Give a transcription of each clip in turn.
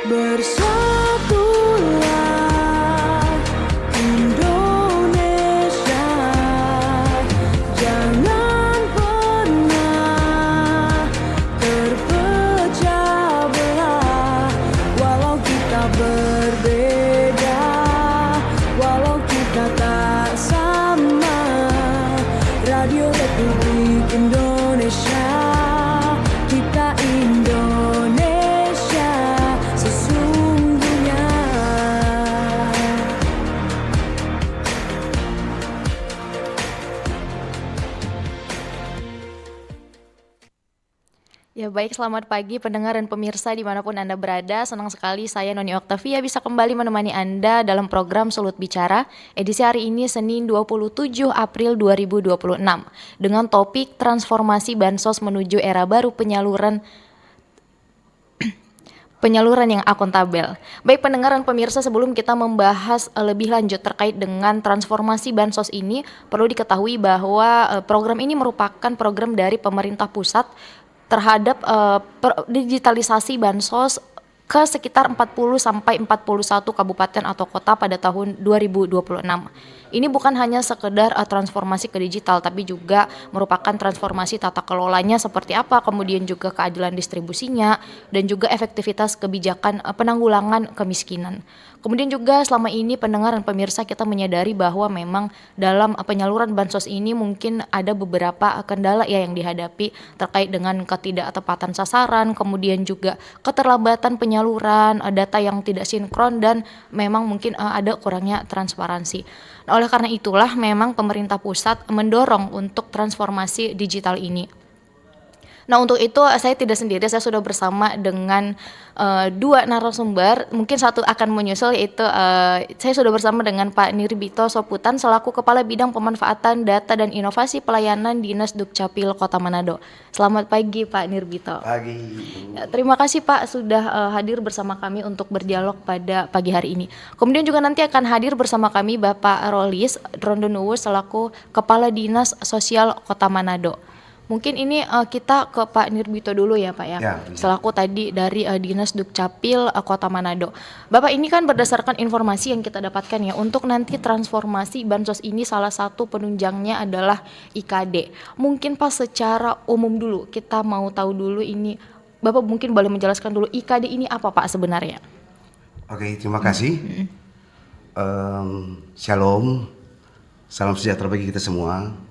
Bersatulah Indonesia, jangan pernah terpecah belah. Walau kita berbeda, walau kita tak sama, Radio Republik Indonesia, kita Indonesia sesungguhnya. Ya baik, selamat pagi pendengar dan pemirsa dimanapun Anda berada. Senang sekali saya Noni Oktavia bisa kembali menemani Anda dalam program Sulut Bicara edisi hari ini Senin 27 April 2026 dengan topik transformasi Bansos menuju era baru penyaluran yang akuntabel. Baik pendengar dan pemirsa, sebelum kita membahas lebih lanjut terkait dengan transformasi Bansos ini, perlu diketahui bahwa program ini merupakan program dari pemerintah pusat terhadap digitalisasi Bansos ke sekitar 40 sampai 41 kabupaten atau kota pada tahun 2026. Ini bukan hanya sekedar transformasi ke digital, tapi juga merupakan transformasi tata kelolanya seperti apa, kemudian juga keadilan distribusinya, dan juga efektivitas kebijakan penanggulangan kemiskinan. Kemudian juga selama ini pendengar dan pemirsa kita menyadari bahwa memang dalam penyaluran Bansos ini mungkin ada beberapa kendala ya yang dihadapi terkait dengan ketidaktepatan sasaran, kemudian juga keterlambatan penyaluran, data yang tidak sinkron, dan memang mungkin ada kurangnya transparansi. Oleh karena itulah memang pemerintah pusat mendorong untuk transformasi digital ini. Nah untuk itu saya tidak sendiri, saya sudah bersama dengan dua narasumber, mungkin satu akan menyusul, yaitu saya sudah bersama dengan Pak Nirbito Soputan selaku Kepala Bidang Pemanfaatan Data dan Inovasi Pelayanan Dinas Dukcapil Kota Manado. Selamat pagi Pak Nirbito. Pagi. Terima kasih Pak sudah hadir bersama kami untuk berdialog pada pagi hari ini. Kemudian juga nanti akan hadir bersama kami Bapak Rolis Rondonuwu selaku Kepala Dinas Sosial Kota Manado. Mungkin ini kita ke Pak Nirbito dulu ya Pak ya, selaku tadi dari Dinas Dukcapil Kota Manado. Bapak, ini kan berdasarkan informasi yang kita dapatkan ya, untuk nanti transformasi Bansos ini salah satu penunjangnya adalah IKD. Mungkin Pak secara umum dulu, kita mau tahu dulu ini, Bapak mungkin boleh menjelaskan dulu IKD ini apa Pak sebenarnya? Oke, terima kasih. Shalom, salam sejahtera bagi kita semua.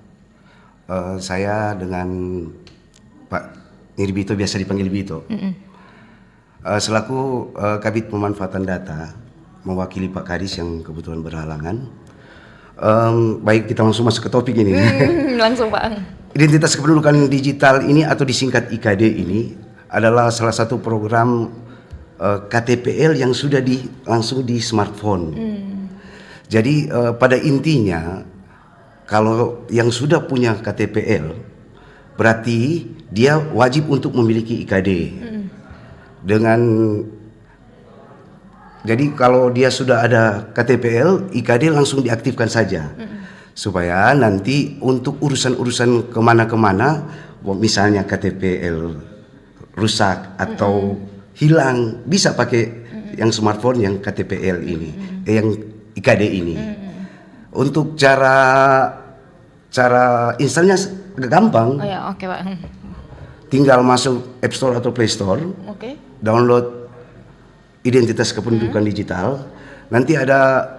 Saya dengan Pak Nirbito, biasa dipanggil Bito, selaku Kabid Pemanfaatan Data, mewakili Pak Kadis yang kebetulan berhalangan. Baik, kita langsung masuk ke topik ini. Langsung Pak. Identitas kependudukan digital ini atau disingkat IKD ini adalah salah satu program KTPL yang sudah langsung di smartphone. Jadi pada intinya, kalau yang sudah punya KTPL, berarti dia wajib untuk memiliki IKD. Jadi kalau dia sudah ada KTPL, IKD langsung diaktifkan saja. Supaya nanti untuk urusan-urusan kemana-kemana, misalnya KTPL rusak atau hilang, bisa pakai yang smartphone yang KTPL ini, yang IKD ini. Untuk cara installnya gampang. Oh ya, oke Pak. Tinggal masuk App Store atau Play Store. Download identitas kependudukan digital. Nanti ada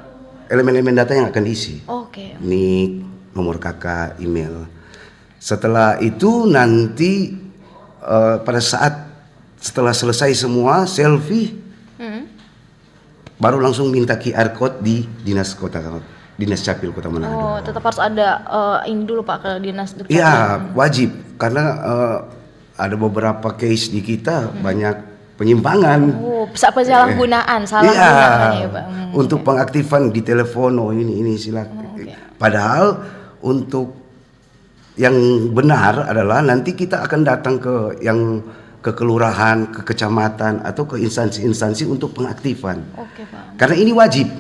elemen-elemen data yang akan diisi. Nik, nomor kakak, email. Setelah itu nanti pada saat setelah selesai semua selfie, baru langsung minta QR code di Dinas Capil Kota Manado. Oh, tetap harus ada ini dulu Pak ke Dinas Dukcapil. Iya, wajib, karena ada beberapa case di kita banyak penyimpangan. Penyalahgunaan, ya Pak. Untuk pengaktifan di telepon, ini silakan. Padahal untuk yang benar adalah nanti kita akan datang ke kelurahan, ke kecamatan atau ke instansi-instansi untuk pengaktifan. Pak. Karena ini wajib.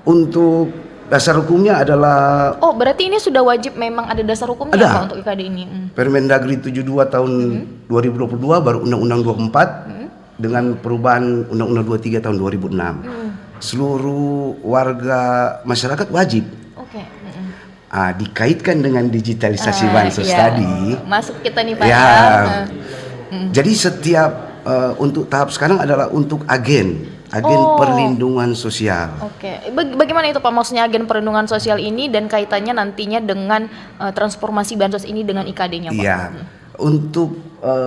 Untuk dasar hukumnya adalah... Oh, berarti ini sudah wajib, memang ada dasar hukumnya ada. Pak untuk IKD ini? Permendagri 72 tahun 2022 baru Undang-Undang 24 dengan perubahan Undang-Undang 23 tahun 2006, seluruh warga masyarakat wajib dikaitkan dengan digitalisasi bansos tadi. Masuk kita nih Pak. Ya. Jadi setiap untuk tahap sekarang adalah untuk agen perlindungan sosial. Bagaimana itu Pak? Maksudnya agen perlindungan sosial ini dan kaitannya nantinya dengan transformasi bansos ini dengan IKD-nya Pak? Iya. Untuk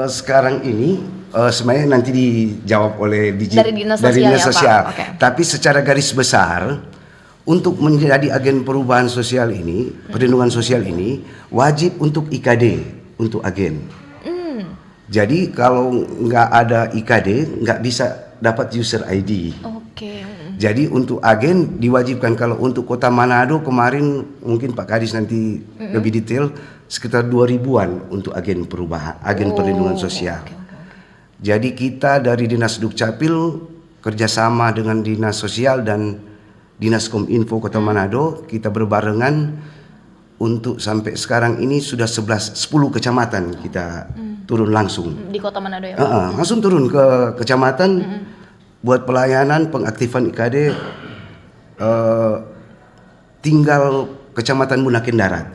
sekarang ini sebenarnya nanti dijawab oleh dari Dinas Sosial. Tapi secara garis besar untuk menjadi agen perubahan sosial ini, perlindungan sosial ini wajib untuk IKD, untuk agen. Jadi kalau nggak ada IKD nggak bisa dapat user ID. Jadi untuk agen diwajibkan. Kalau untuk Kota Manado kemarin mungkin Pak Kadis nanti lebih detail, sekitar 2.000-an untuk agen perubahan, agen perlindungan sosial. Jadi kita dari Dinas Dukcapil kerjasama dengan Dinas Sosial dan Dinas Kominfo Kota Manado, kita berbarengan untuk sampai sekarang ini sudah 10 kecamatan kita turun langsung di Kota Manado ya Pak? Langsung turun ke kecamatan buat pelayanan pengaktifan IKD. Tinggal kecamatan Bunaken Darat.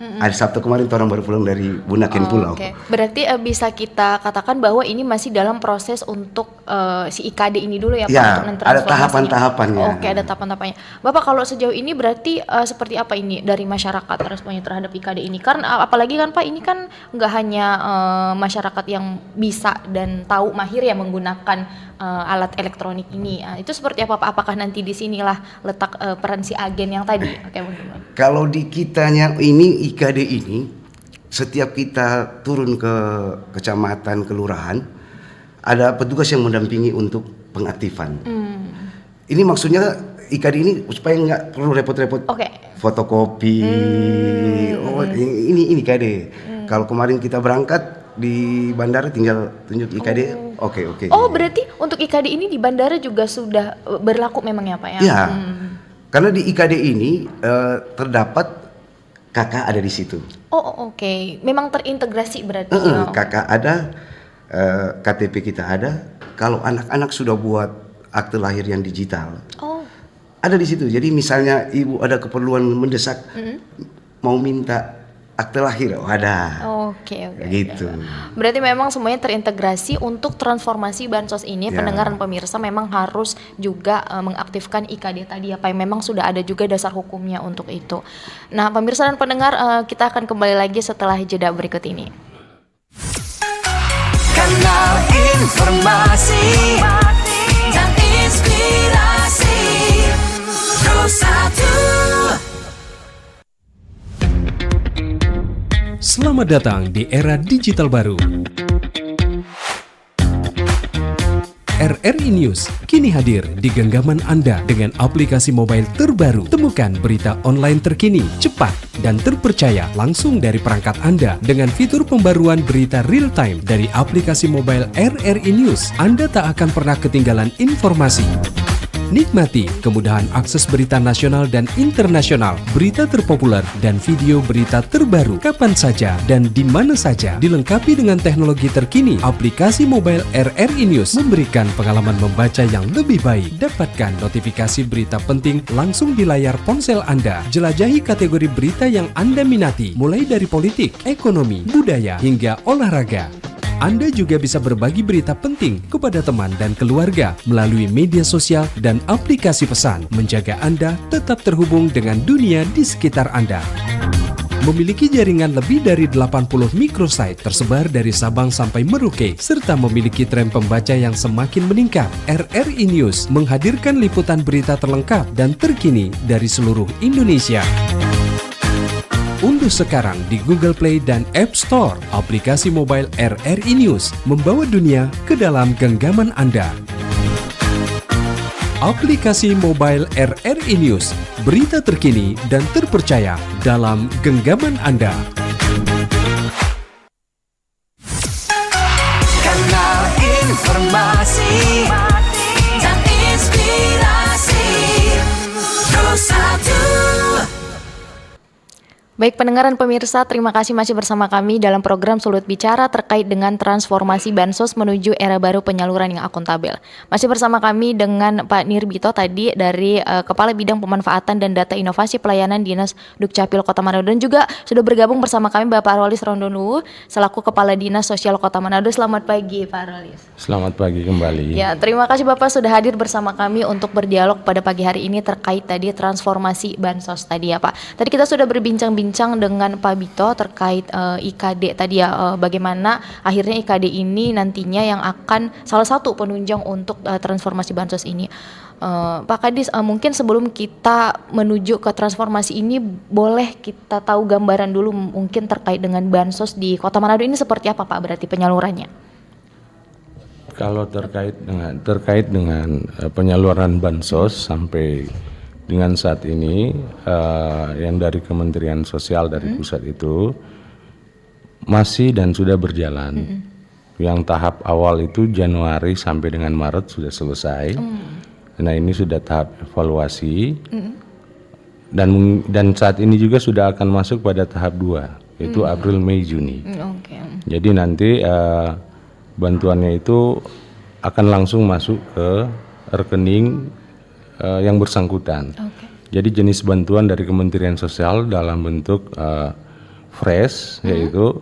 Hari Sabtu kemarin orang baru pulang dari Bunaken Pulau. Berarti bisa kita katakan bahwa ini masih dalam proses untuk si IKD ini dulu ya Pak? Ya, ada tahapan-tahapannya. Ada tahapan-tahapannya. Bapak kalau sejauh ini berarti seperti apa ini dari masyarakat responnya terhadap IKD ini? Karena apalagi kan Pak, ini kan nggak hanya masyarakat yang bisa dan tahu mahir ya menggunakan alat elektronik ini. Itu seperti apa Pak? Apakah nanti di sinilah letak peran si agen yang tadi? Kalau di kitanya ini IKD ini, setiap kita turun ke kecamatan, kelurahan, ada petugas yang mendampingi untuk pengaktifan. Ini maksudnya IKD ini supaya nggak perlu repot-repot fotokopi. Ini IKD. Kalau kemarin kita berangkat di bandara tinggal tunjuk IKD. Oke. Berarti untuk IKD ini di bandara juga sudah berlaku memang ya Pak ya? Iya. Karena di IKD ini terdapat kakak ada di situ. Memang terintegrasi berarti. Kakak ada, KTP kita ada. Kalau anak-anak sudah buat akte lahir yang digital, ada di situ. Jadi misalnya ibu ada keperluan mendesak, mau minta akte lahir, ada. Gitu. Berarti memang semuanya terintegrasi untuk transformasi bansos ini. Pendengar dan pemirsa memang harus juga mengaktifkan IKD tadi ya Pak. Memang sudah ada juga dasar hukumnya untuk itu. Nah, pemirsa dan pendengar, kita akan kembali lagi setelah jeda berikut ini. Kanal informasi dan inspirasi Pro1. Selamat datang di era digital baru. RRI News kini hadir di genggaman Anda dengan aplikasi mobile terbaru. Temukan berita online terkini, cepat, dan terpercaya langsung dari perangkat Anda dengan fitur pembaruan berita real time dari aplikasi mobile RRI News. Anda tak akan pernah ketinggalan informasi. Nikmati kemudahan akses berita nasional dan internasional, berita terpopuler, dan video berita terbaru kapan saja dan di mana saja. Dilengkapi dengan teknologi terkini, aplikasi mobile RRI News memberikan pengalaman membaca yang lebih baik. Dapatkan notifikasi berita penting langsung di layar ponsel Anda. Jelajahi kategori berita yang Anda minati, mulai dari politik, ekonomi, budaya, hingga olahraga. Anda juga bisa berbagi berita penting kepada teman dan keluarga melalui media sosial dan aplikasi pesan, menjaga Anda tetap terhubung dengan dunia di sekitar Anda. Memiliki jaringan lebih dari 80 microsite tersebar dari Sabang sampai Merauke, serta memiliki tren pembaca yang semakin meningkat. RRI News menghadirkan liputan berita terlengkap dan terkini dari seluruh Indonesia. Unduh sekarang di Google Play dan App Store aplikasi mobile RRI News, membawa dunia ke dalam genggaman Anda. Aplikasi mobile RRI News, berita terkini dan terpercaya dalam genggaman Anda. Kanal informasi dan inspirasi Pro1. Baik pendengar dan pemirsa, terima kasih masih bersama kami dalam program Sulut Bicara terkait dengan transformasi Bansos menuju era baru penyaluran yang akuntabel. Masih bersama kami dengan Pak Nirbito tadi dari Kepala Bidang Pemanfaatan dan Data Inovasi Pelayanan Dinas Dukcapil Kota Manado, dan juga sudah bergabung bersama kami Bapak Rolis Rondonu selaku Kepala Dinas Sosial Kota Manado. Selamat pagi Pak Rolis. Selamat pagi kembali. Ya, terima kasih Bapak sudah hadir bersama kami untuk berdialog pada pagi hari ini terkait tadi transformasi Bansos tadi ya Pak. Tadi kita sudah berbincang-bincang dengan Pak Bito terkait IKD tadi ya, bagaimana akhirnya IKD ini nantinya yang akan salah satu penunjang untuk transformasi Bansos ini. Pak Kadis, mungkin sebelum kita menuju ke transformasi ini boleh kita tahu gambaran dulu mungkin terkait dengan Bansos di Kota Manado ini seperti apa Pak berarti penyalurannya? Kalau terkait dengan penyaluran Bansos sampai dengan saat ini yang dari Kementerian Sosial dari pusat itu masih dan sudah berjalan. Yang tahap awal itu Januari sampai dengan Maret sudah selesai. Nah ini sudah tahap evaluasi dan saat ini juga sudah akan masuk pada tahap 2 yaitu April, Mei, Juni. Jadi nanti bantuannya itu akan langsung masuk ke rekening yang bersangkutan. Jadi jenis bantuan dari Kementerian Sosial dalam bentuk fresh yaitu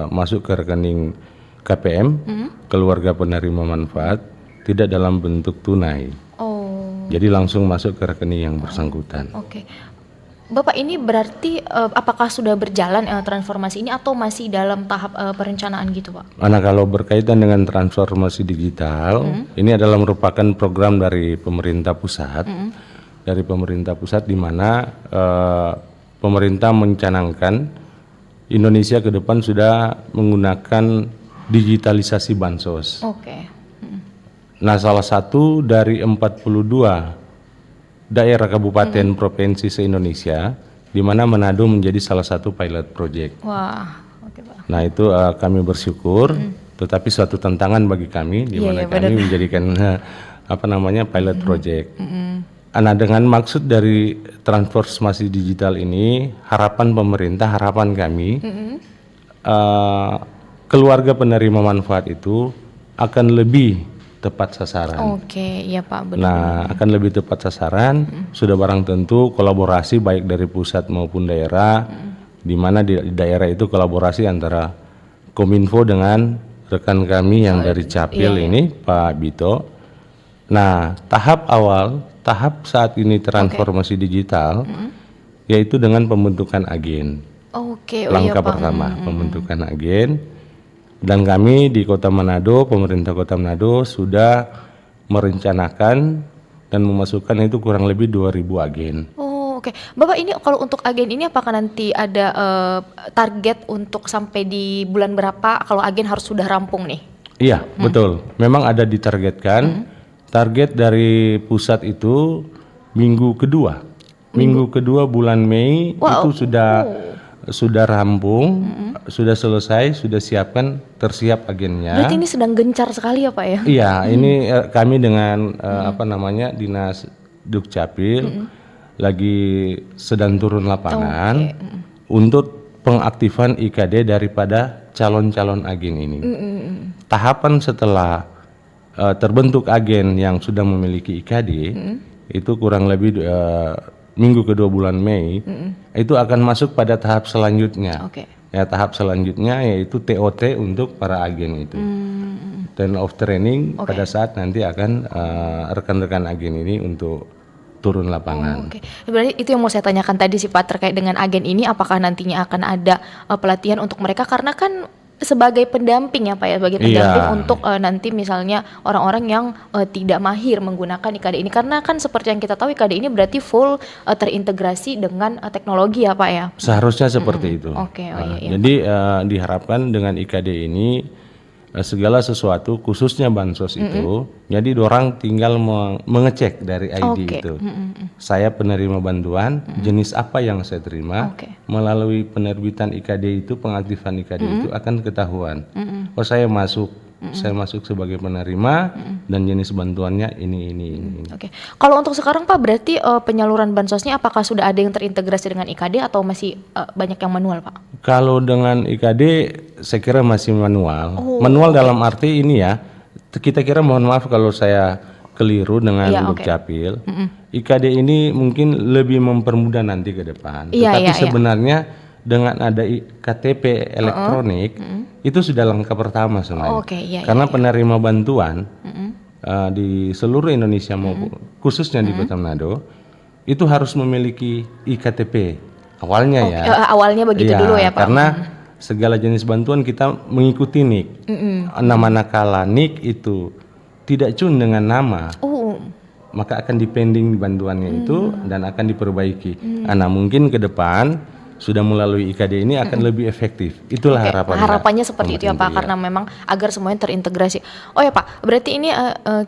masuk ke rekening KPM keluarga penerima manfaat, tidak dalam bentuk tunai. Jadi langsung masuk ke rekening yang bersangkutan. Bapak ini berarti apakah sudah berjalan transformasi ini atau masih dalam tahap perencanaan gitu Pak? Nah kalau berkaitan dengan transformasi digital, ini adalah merupakan program dari pemerintah pusat, di mana pemerintah mencanangkan Indonesia ke depan sudah menggunakan digitalisasi Bansos. Nah salah satu dari 42 daerah kabupaten provinsi se-Indonesia di mana Manado menjadi salah satu pilot project. Pak. Nah itu kami bersyukur, tetapi suatu tantangan bagi kami di mana kami menjadikan pilot project. Nah dengan maksud dari transformasi digital ini, harapan pemerintah, harapan kami, keluarga penerima manfaat itu akan lebih tepat sasaran. Iya Pak, benar. Nah, akan lebih tepat sasaran. Sudah barang tentu kolaborasi baik dari pusat maupun daerah, di mana di daerah itu kolaborasi antara Kominfo dengan rekan kami yang dari Capil ini, Pak Bito. Nah, tahap saat ini transformasi digital, yaitu dengan pembentukan agen. Langkah pertama, pembentukan agen. Dan kami di Kota Manado, pemerintah Kota Manado sudah merencanakan dan memasukkan itu kurang lebih 2.000 agen. Bapak ini kalau untuk agen ini apakah nanti ada target untuk sampai di bulan berapa kalau agen harus sudah rampung nih? Iya, betul. Memang ada ditargetkan. Target dari pusat itu minggu kedua bulan Mei itu sudah rampung, sudah selesai, sudah tersiap agennya. Berarti ini sedang gencar sekali ya Pak ya? Iya, ini kami dengan Dinas Dukcapil lagi sedang turun lapangan untuk pengaktifan IKD daripada calon-calon agen ini. Tahapan setelah terbentuk agen yang sudah memiliki IKD itu kurang lebih minggu kedua bulan Mei itu akan masuk pada tahap selanjutnya. Ya, tahap selanjutnya yaitu TOT untuk para agen itu. Turn of training pada saat nanti akan rekan-rekan agen ini untuk turun lapangan. Berarti itu yang mau saya tanyakan tadi sih Pak terkait dengan agen ini, apakah nantinya akan ada pelatihan untuk mereka karena kan sebagai pendamping ya Pak ya, sebagai pendamping untuk nanti misalnya orang-orang yang tidak mahir menggunakan IKD ini, karena kan seperti yang kita tahu IKD ini berarti full terintegrasi dengan teknologi ya Pak ya. Seharusnya seperti itu. Jadi diharapkan dengan IKD ini segala sesuatu khususnya bansos itu, jadi orang tinggal mengecek dari ID itu. Saya penerima bantuan, jenis apa yang saya terima, melalui penerbitan IKD itu, pengaktifan IKD itu akan ketahuan. Oh saya masuk saya masuk sebagai penerima dan jenis bantuannya ini. Oke. Kalau untuk sekarang Pak, berarti penyaluran bansosnya apakah sudah ada yang terintegrasi dengan IKD atau masih banyak yang manual Pak? Kalau dengan IKD saya kira masih manual. Manual dalam arti ini ya, kita kira, mohon maaf kalau saya keliru dengan Dukcapil. IKD ini mungkin lebih mempermudah nanti ke depan. Tetapi sebenarnya dengan ada KTP elektronik itu sudah langkah pertama sebenarnya. Karena penerima bantuan di seluruh Indonesia maupun khususnya di Kota Manado itu harus memiliki iKTP awalnya awalnya begitu dulu ya Pak. Karena segala jenis bantuan kita mengikuti NIK. Manakala NIK itu tidak cun dengan nama, maka akan dipending bantuannya itu dan akan diperbaiki. Nah, mungkin ke depan sudah melalui IKD ini akan lebih efektif. Itulah harapannya seperti itu ya Pak, karena memang agar semuanya terintegrasi. Oh ya Pak, berarti ini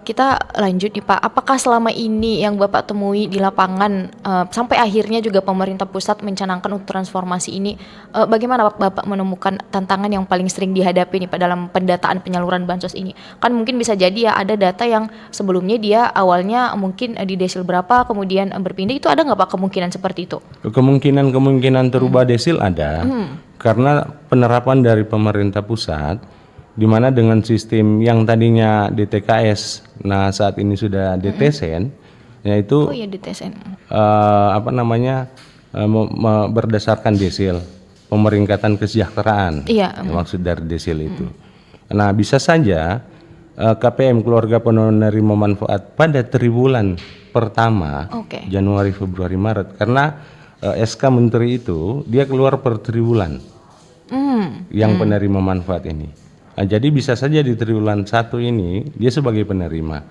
kita lanjut nih Pak. Apakah selama ini yang Bapak temui di lapangan sampai akhirnya juga pemerintah pusat mencanangkan untuk transformasi ini, bagaimana Bapak menemukan tantangan yang paling sering dihadapi nih Pak dalam pendataan penyaluran bansos ini? Kan mungkin bisa jadi ya ada data yang sebelumnya dia awalnya mungkin di desil berapa, kemudian berpindah, itu ada nggak Pak kemungkinan seperti itu? Kemungkinan terubah desil ada, karena penerapan dari pemerintah pusat, di mana dengan sistem yang tadinya DTKS, nah saat ini sudah DTSN, yaitu berdasarkan desil, pemeringkatan kesejahteraan, maksud dari desil itu. Nah, bisa saja KPM, keluarga penerima manfaat, pada triwulan pertama Januari, Februari, Maret, karena SK Menteri itu dia keluar per triwulan yang penerima manfaat ini. Nah, jadi bisa saja di triwulan 1 ini dia sebagai penerima,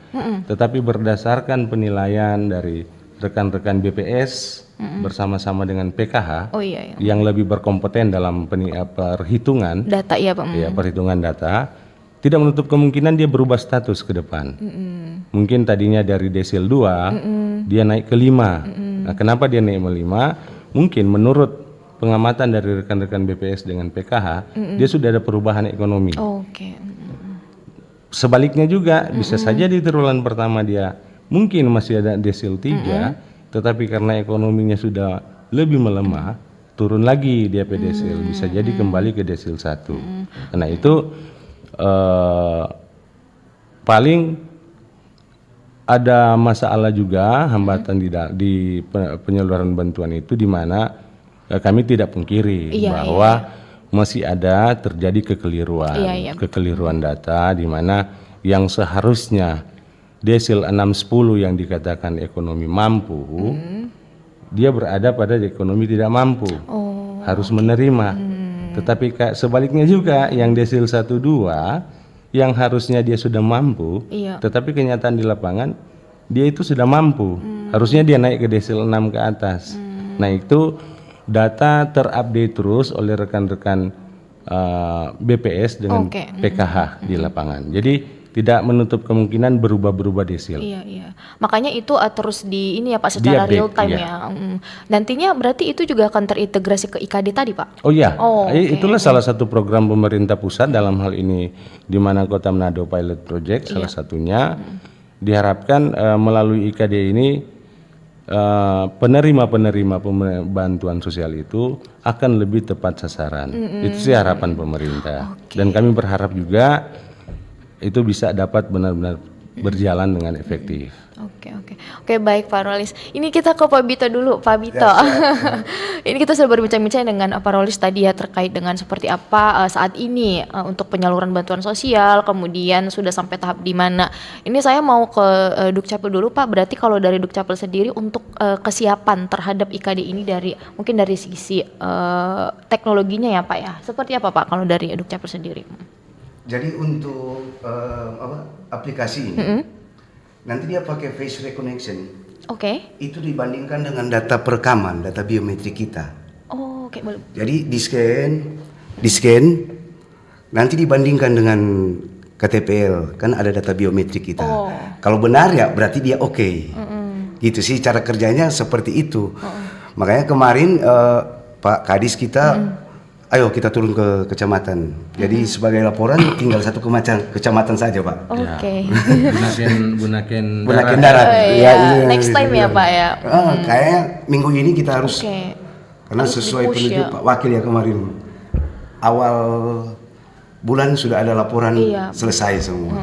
tetapi berdasarkan penilaian dari rekan-rekan BPS bersama-sama dengan PKH yang lebih berkompeten dalam perhitungan data, perhitungan data, tidak menutup kemungkinan dia berubah status ke depan. Mungkin tadinya dari desil 2 dia naik ke 5. Nah, kenapa dia naik ke 5? Mungkin menurut pengamatan dari rekan-rekan BPS dengan PKH, dia sudah ada perubahan ekonomi. Sebaliknya juga bisa saja di triwulan pertama dia mungkin masih ada desil 3, tetapi karena ekonominya sudah lebih melemah, turun lagi dia ke desil, bisa jadi kembali ke desil 1. Karena itu paling ada masalah juga, hambatan di penyaluran bantuan itu, di mana kami tidak pungkiri bahwa masih ada terjadi kekeliruan data, di mana yang seharusnya desil 6-10 yang dikatakan ekonomi mampu, dia berada pada ekonomi tidak mampu, harus menerima. Tetapi sebaliknya juga yang desil 1-2 yang harusnya dia sudah mampu, tetapi kenyataan di lapangan dia itu sudah mampu, harusnya dia naik ke desil 6 ke atas. Nah, itu data terupdate terus oleh rekan-rekan BPS dengan PKH di lapangan. Jadi tidak menutup kemungkinan berubah-berubah desil. Makanya itu terus di ini ya Pak, secara real time ya. Nantinya berarti itu juga akan terintegrasi ke IKD tadi Pak? Itulah salah satu program pemerintah pusat dalam hal ini, di mana Kota Manado Pilot Project salah satunya. Diharapkan melalui IKD ini penerima bantuan sosial itu akan lebih tepat sasaran. Itu sih harapan pemerintah. Dan kami berharap juga itu bisa dapat benar-benar berjalan dengan efektif. Oke, baik Pak Rolis. Ini kita ke Pak Bito dulu, Pak Bito. Ini kita sudah berbincang-bincang dengan Pak Rolis tadi ya terkait dengan seperti apa saat ini untuk penyaluran bantuan sosial, kemudian sudah sampai tahap di mana. Ini saya mau ke Dukcapil dulu Pak. Berarti kalau dari Dukcapil sendiri untuk kesiapan terhadap IKD ini mungkin dari sisi teknologinya ya Pak ya. Seperti apa Pak kalau dari Dukcapil sendiri? Jadi untuk aplikasi ini nanti dia pakai face recognition. Itu dibandingkan dengan data perekaman, data biometrik kita. Jadi di scan, nanti dibandingkan dengan KTPL, kan ada data biometrik kita. Kalau benar ya berarti dia gitu sih cara kerjanya seperti itu. Makanya kemarin Pak Kadis kita ayo kita turun ke kecamatan. Jadi sebagai laporan tinggal satu kecamatan saja, Pak. Oke. Bunaken Darat. Oh, Ya, iya. ini yang Next time ya, Pak ya. Kayaknya minggu ini kita harus, Oke. karena Harus sesuai di-push penunjuk ya. Pak Wakil ya kemarin. Awal bulan sudah ada laporan Iya. selesai semua.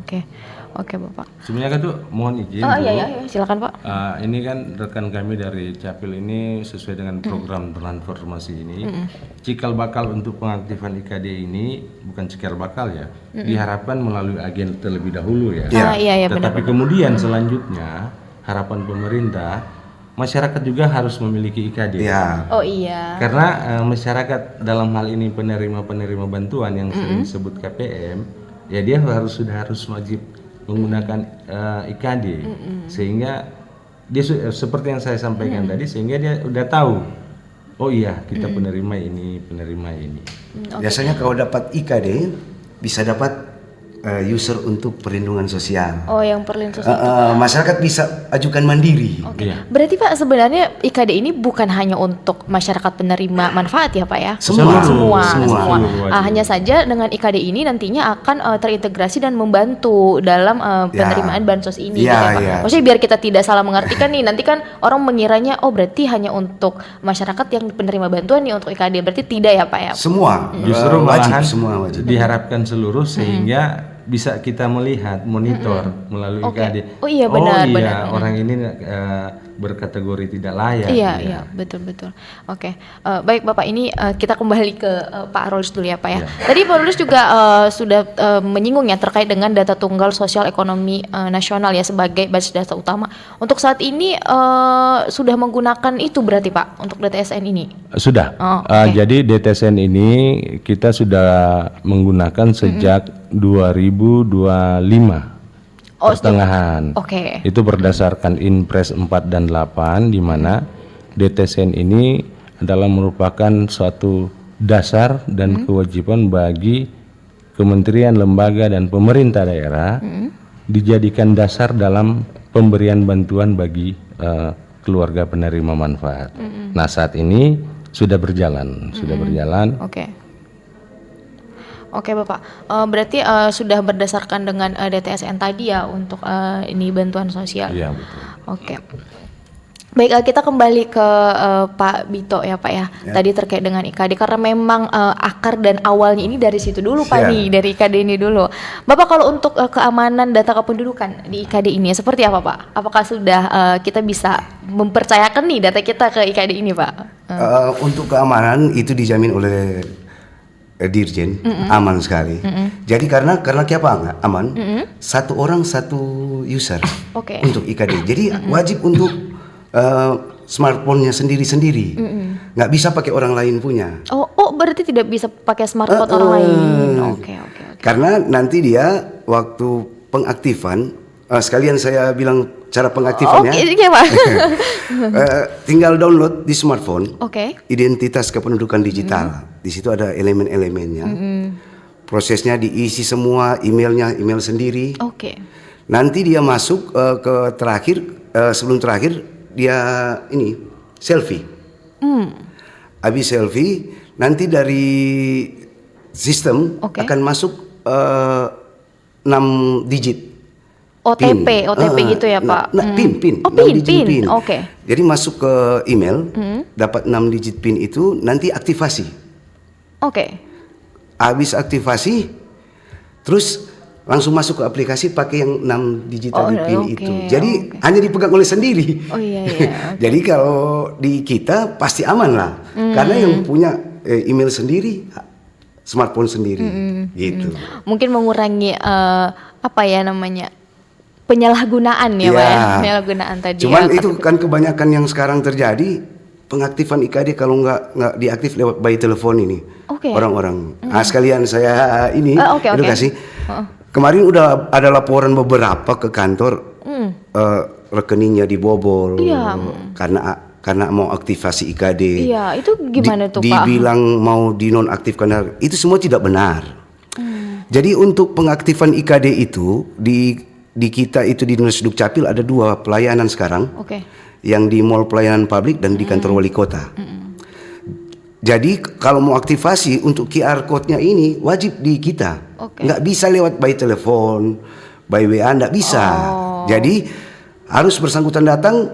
Oke. Oke, Bapak. Sebenarnya kan tuh mohon izin. Oh Bu. iya, silakan Pak. Ini kan rekan kami dari Capil ini sesuai dengan program transformasi ini, cikal bakal untuk pengaktifan IKD ini bukan cikal bakal ya, diharapkan melalui agen terlebih dahulu ya. Iya, benar. Tetapi kemudian selanjutnya harapan pemerintah masyarakat juga harus memiliki IKD. Ya. Oh iya. Karena masyarakat dalam hal ini penerima bantuan yang sering disebut KPM, ya dia sudah harus wajib menggunakan IKD, sehingga dia seperti yang saya sampaikan tadi, sehingga dia udah tahu, oh iya kita penerima ini. Biasanya kalau dapat IKD bisa dapat user untuk perlindungan sosial. Oh, yang perlindungan sosial. Masyarakat bisa ajukan mandiri. Oke. Iya. Berarti Pak sebenarnya IKD ini bukan hanya untuk masyarakat penerima manfaat ya Pak ya? Semua. Semua. Seluruh wajib. Hanya saja dengan IKD ini nantinya akan terintegrasi dan membantu dalam penerimaan bansos ini. Iya, gitu ya, Pak. iya. Maksudnya biar kita tidak salah mengartikan nih, nanti kan orang mengiranya oh berarti hanya untuk masyarakat yang penerima bantuan nih untuk IKD. Berarti tidak ya Pak ya? Semua. Justru wajib, malahan semua wajib. diharapkan seluruh sehingga bisa kita melihat monitor melalui Oke. IKD. Oh iya, benar, benar. Orang ini berkategori tidak layak. Iya, betul. Oke, baik Bapak, ini kita kembali ke Pak Arolis dulu ya Pak ya. Tadi Pak Arolis juga sudah menyinggung ya terkait dengan data tunggal sosial ekonomi nasional ya sebagai basis data utama. Untuk saat ini sudah menggunakan itu berarti Pak untuk DTSN ini? Sudah. Oh, oke. Jadi DTSN ini kita sudah menggunakan sejak 2025. Pertengahan. Oke. Itu berdasarkan Inpres 4 dan 8 di mana DTSN ini adalah merupakan suatu dasar dan kewajiban bagi kementerian, lembaga dan pemerintah daerah dijadikan dasar dalam pemberian bantuan bagi keluarga penerima manfaat. Nah, saat ini sudah berjalan. Oke Bapak, berarti sudah berdasarkan dengan DTSN tadi ya untuk ini bantuan sosial. Iya, betul. Oke. Baik, kita kembali ke Pak Bito ya Pak ya. Tadi terkait dengan IKD karena memang akar dan awalnya ini dari situ dulu Pak nih, dari IKD ini dulu. Bapak kalau untuk keamanan data kependudukan di IKD ini seperti apa Pak? Apakah sudah kita bisa mempercayakan nih data kita ke IKD ini Pak? Untuk keamanan itu dijamin oleh Dirjen, aman sekali. Jadi karena apa aman? Satu orang satu user Oke. untuk IKD. Jadi wajib untuk smartphone-nya sendiri-sendiri. Nggak bisa pakai orang lain punya. Oh berarti tidak bisa pakai smartphone orang lain. Oke. Karena nanti dia waktu pengaktifan, sekalian saya bilang cara pengaktifannya. Oke, Pak. Tinggal download di smartphone. Oke. Identitas kependudukan digital. Di situ ada elemen-elemennya. Prosesnya diisi semua, email sendiri. Oke. Nanti dia masuk ke terakhir, sebelum terakhir dia ini selfie. Habis selfie, nanti dari sistem akan masuk 6 digit. OTP gitu ya Pak? PIN. Oh, 6 digit PIN. Oke. Jadi masuk ke email, dapat 6 digit PIN itu nanti aktivasi. Oke. Habis aktivasi, terus langsung masuk ke aplikasi pakai yang 6 digit tadi PIN itu. Jadi hanya dipegang oleh sendiri. Oh iya. Jadi kalau di kita pasti aman lah, karena yang punya email sendiri, smartphone sendiri, gitu. Mungkin mengurangi penyalahgunaan ya Pak ya, penyalahgunaan tadi. Cuman ya, itu kan kebanyakan yang sekarang terjadi pengaktifan IKD kalau nggak diaktif lewat by telepon ini orang-orang. Sekalian saya ini edukasi. Kemarin udah ada laporan beberapa ke kantor rekeningnya dibobol karena mau aktivasi IKD. Iya, itu gimana tuh Pak? Dibilang mau dinonaktifkan, itu semua tidak benar. Jadi untuk pengaktifan IKD itu di kita itu di Dinas Dukcapil ada 2 pelayanan sekarang, yang di Mall Pelayanan Publik dan di Kantor Wali Kota. Jadi kalau mau aktivasi untuk QR code-nya ini wajib di kita. Nggak bisa lewat by telepon, by WA, nggak bisa. Jadi harus bersangkutan datang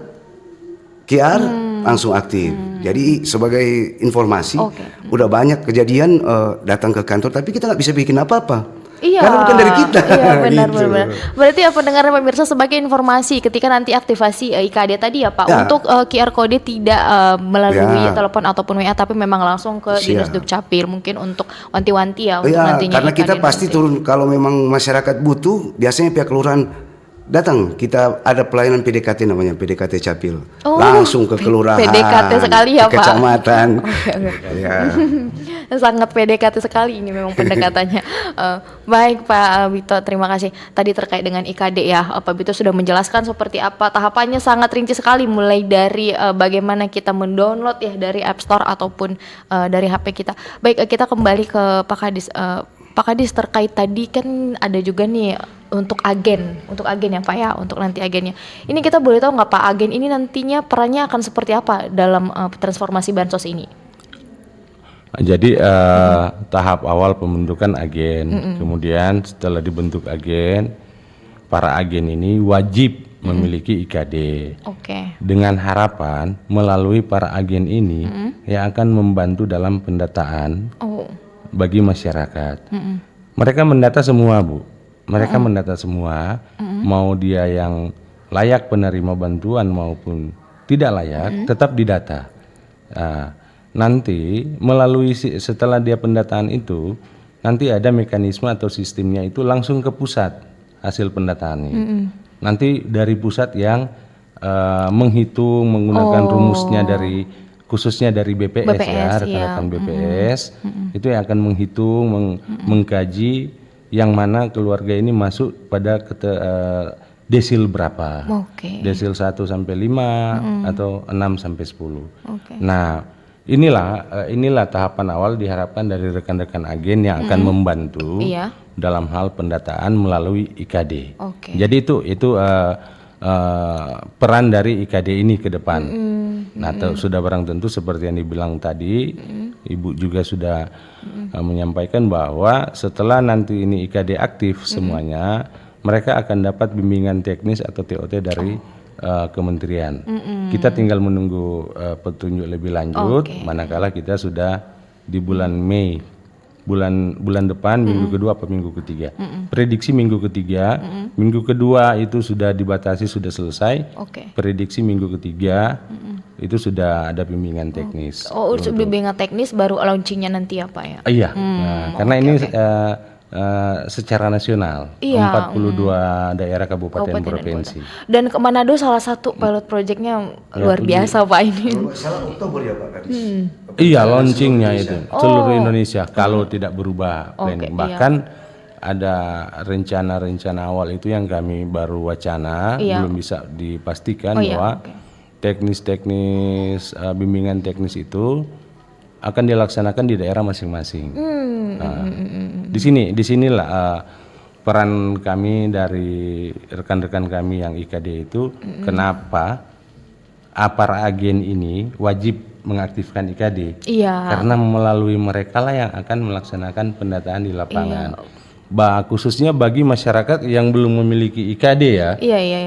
QR langsung aktif. Jadi sebagai informasi, udah banyak kejadian datang ke kantor tapi kita nggak bisa bikin apa-apa. Iya, karena bukan dari kita. Iya, benar, gitu. benar. Berarti ya pendengar dan pemirsa, sebagai informasi ketika nanti aktivasi IKD tadi ya Pak, untuk QR kode tidak melalui telepon ataupun WA, tapi memang langsung ke Dinas Dukcapil, mungkin untuk wanti-wanti ya untuk nantinya. Karena IKD kita pasti turun kalau memang masyarakat butuh, biasanya pihak kelurahan datang, kita ada pelayanan PDKT namanya, PDKT Capil. Langsung ke kelurahan, PDKT sekali ya ke Pak. Kecamatan. Ya. Sangat PDKT sekali ini memang pendekatannya. Baik Pak Bito, terima kasih. Tadi terkait dengan IKD ya, Pak Bito sudah menjelaskan seperti apa tahapannya, sangat rinci sekali, mulai dari bagaimana kita mendownload ya dari App Store ataupun dari HP kita. Baik, kita kembali ke Pak Kadis. Pak Kadis, terkait tadi kan ada juga nih untuk agen ya Pak ya, untuk nanti agennya. Ini kita boleh tahu nggak Pak, agen ini nantinya perannya akan seperti apa dalam transformasi bansos ini? Jadi tahap awal pembentukan agen, kemudian setelah dibentuk agen, para agen ini wajib memiliki IKD. Dengan harapan melalui para agen ini yang akan membantu dalam pendataan bagi masyarakat. Mereka mendata semua Bu, mereka mendata semua, mau dia yang layak penerima bantuan maupun tidak layak, tetap didata. Nanti melalui setelah dia pendataan itu, nanti ada mekanisme atau sistemnya itu langsung ke pusat hasil pendataannya. Nanti dari pusat yang menghitung menggunakan rumusnya dari khususnya dari BPS ya, rekan-rekan BPS itu yang akan menghitung, mengkaji yang mana keluarga ini masuk pada desil berapa, desil 1 sampai 5 atau 6 sampai 10. Nah inilah tahapan awal diharapkan dari rekan-rekan agen yang akan membantu dalam hal pendataan melalui IKD. Jadi itu peran dari IKD ini ke depan. Nah, sudah barang tentu seperti yang dibilang tadi, Ibu juga sudah menyampaikan bahwa setelah nanti ini IKD aktif semuanya, mereka akan dapat bimbingan teknis atau TOT dari kementerian. Kita tinggal menunggu petunjuk lebih lanjut, manakala kita sudah di bulan Mei. Bulan depan minggu kedua atau minggu ketiga. Prediksi minggu ketiga, minggu kedua itu sudah dibatasi, sudah selesai. Prediksi minggu ketiga itu sudah ada bimbingan teknis. Bimbingan teknis baru launchingnya nanti ya Pak ya? Iya, karena ini secara nasional, 42 daerah kabupaten provinsi. Dan ke Manado salah satu pilot projectnya luar biasa Pak ini. Salah Oktober ya Pak Kadis. Iya, launchingnya itu seluruh Indonesia kalau tidak berubah planning. Bahkan ada rencana-rencana awal itu yang kami baru wacana, belum bisa dipastikan bahwa teknis-teknis bimbingan teknis itu akan dilaksanakan di daerah masing-masing. Di sinilah peran kami dari rekan-rekan kami yang IKD itu, kenapa para agen ini wajib mengaktifkan IKD, karena melalui mereka lah yang akan melaksanakan pendataan di lapangan. Khususnya bagi masyarakat yang belum memiliki IKD ya,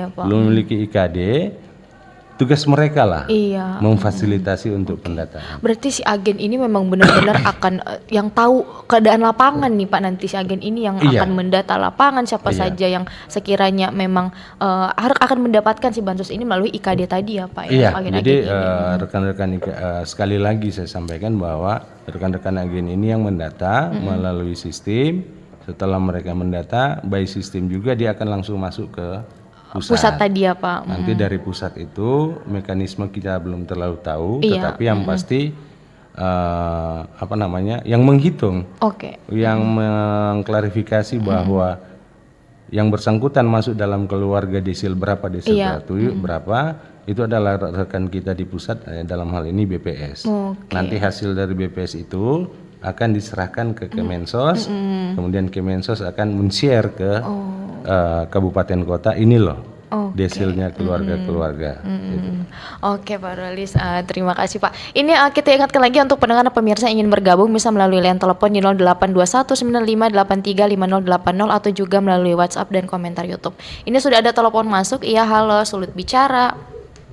Pak. Belum memiliki IKD, tugas mereka lah memfasilitasi untuk pendataan. Berarti si agen ini memang benar-benar akan yang tahu keadaan lapangan nih Pak, nanti si agen ini yang akan mendata lapangan siapa saja yang sekiranya memang akan mendapatkan si bansos ini melalui IKD tadi ya Pak ya. Jadi rekan-rekan sekali lagi saya sampaikan bahwa rekan-rekan agen ini yang mendata melalui sistem. Setelah mereka mendata by sistem juga dia akan langsung masuk ke pusat tadi ya Pak. Nanti dari pusat itu mekanisme kita belum terlalu tahu, tetapi yang pasti yang menghitung, yang mengklarifikasi bahwa yang bersangkutan masuk dalam keluarga desil berapa, desil berapa, itu adalah rekan kita di pusat, dalam hal ini BPS. Nanti hasil dari BPS itu akan diserahkan ke Kemensos, kemudian Kemensos akan men-share ke kabupaten kota, ini loh desilnya keluarga-keluarga. Gitu. Oke Pak Rolis, terima kasih Pak. Ini kita ingatkan lagi untuk pendengar dan pemirsa yang ingin bergabung bisa melalui line telepon di 082195835080 atau juga melalui WhatsApp dan komentar YouTube. Ini sudah ada telepon masuk. Iya, halo, Sulut Bicara.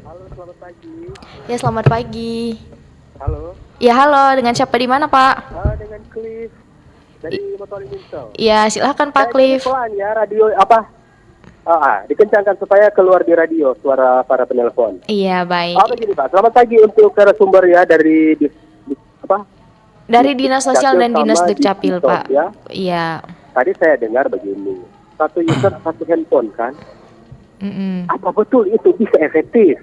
Halo, selamat pagi. Ya, selamat pagi. Halo. Ya, halo, dengan siapa di mana Pak? Dengan Cliff dari Motor Intel. Ya, silakan Pak Cliff. Pelan ya, radio apa? Dikencangkan supaya keluar di radio suara para penelpon. Iya, baik. Begini Pak, selamat pagi untuk narasumber ya dari Dari Dinas Sosial dan Dinas Dukcapil Pak. Ya. Iya. Tadi saya dengar begini, satu user satu handphone kan? Apa betul itu bisa efektif?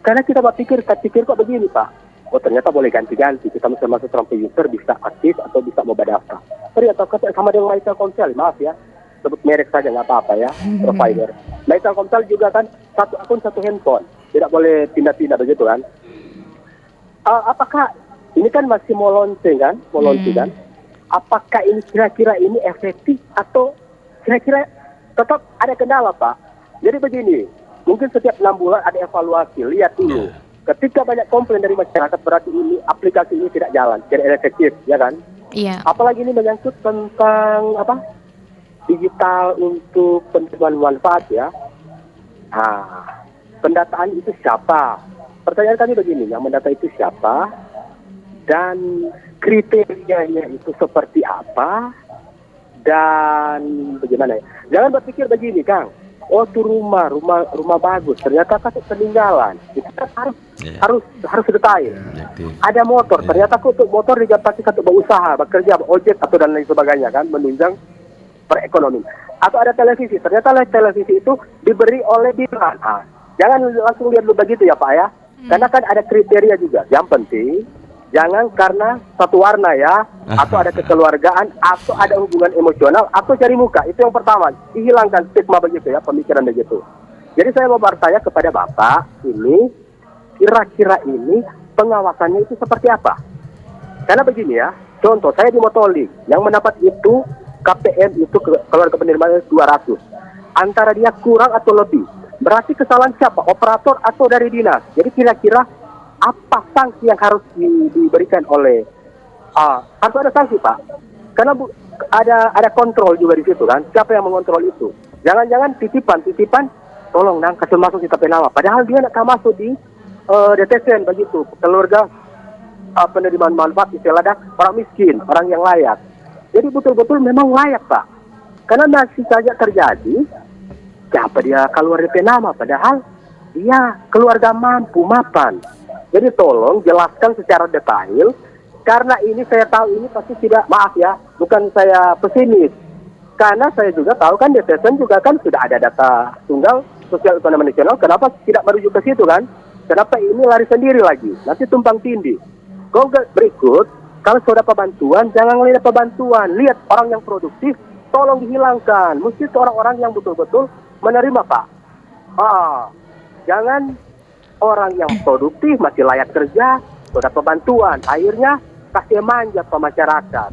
Karena kita pikir kok begini Pak. Oh ternyata boleh ganti-ganti. Kita bisa masuk sampai user bisa aktif atau bisa mau daftar. Ternyata sama dengan Telkomsel, maaf ya. Sebut merek saja nggak apa-apa ya, provider. Telkomsel juga kan satu akun satu handphone, tidak boleh pindah-pindah begitu kan? Apakah ini kan masih mau launching kan? Apakah ini kira-kira ini efektif atau kira-kira tetap ada kendala Pak? Jadi begini, mungkin setiap 6 bulan ada evaluasi, lihat dulu. Ketika banyak komplain dari masyarakat berarti ini aplikasi ini tidak jalan, tidak efektif, ya kan? Iya. Apalagi ini menyangkut tentang digital untuk penerimaan manfaat ya. Pendataan itu siapa? Pertanyaan kami begini, yang mendata itu siapa? Dan kriterianya itu seperti apa? Dan bagaimana ya? Jangan berpikir begini, Kang. Oh, itu rumah bagus. Ternyata kasih peninggalan. Itu kan harus detail. Ada motor. Ternyata untuk motor dipakai untuk berusaha, bekerja, ojek atau dan lain sebagainya kan, menunjang perekonomian. Atau ada televisi, ternyata televisi itu diberi oleh dinas. Jangan langsung lihat dulu begitu ya Pak ya, karena kan ada kriteria juga. Yang penting jangan karena satu warna ya, atau ada kekeluargaan, atau ada hubungan emosional, atau cari muka. Itu yang pertama, dihilangkan stigma begitu ya, pemikiran begitu. Jadi saya mau bertanya kepada Bapak, ini kira-kira ini pengawasannya itu seperti apa? Karena begini ya, contoh saya di Motoling, yang mendapat itu KPM itu keluarga penerimaan 200. Antara dia kurang atau lebih. Berarti kesalahan siapa? Operator atau dari dinas? Jadi kira-kira apa sanksi yang harus diberikan oleh harus ada sanksi Pak. Karena ada kontrol juga di situ kan. Siapa yang mengontrol itu? Jangan-jangan titipan tolong nang kasih masuk di KP nama. Padahal dia nak masuk di DTSN begitu. Keluarga penerimaan manfaat istilahnya orang miskin, orang yang layak. Jadi betul-betul memang layak Pak. Karena masih saja terjadi, siapa dia keluar DP nama, padahal dia keluarga mampu mapan. Jadi tolong jelaskan secara detail, karena ini saya tahu ini pasti tidak, maaf ya, bukan saya pesimis. Karena saya juga tahu kan DTSN juga kan sudah ada data tunggal sosial ekonomi nasional, kenapa tidak merujuk ke situ kan? Kenapa ini lari sendiri lagi? Nanti tumpang tindih. Berikut, kalau sudah bantuan, jangan melihat bantuan. Lihat orang yang produktif, tolong dihilangkan. Mesti itu orang-orang yang betul-betul menerima, Pak. Jangan orang yang produktif, masih layak kerja, sudah bantuan. Akhirnya kasih manja ke masyarakat.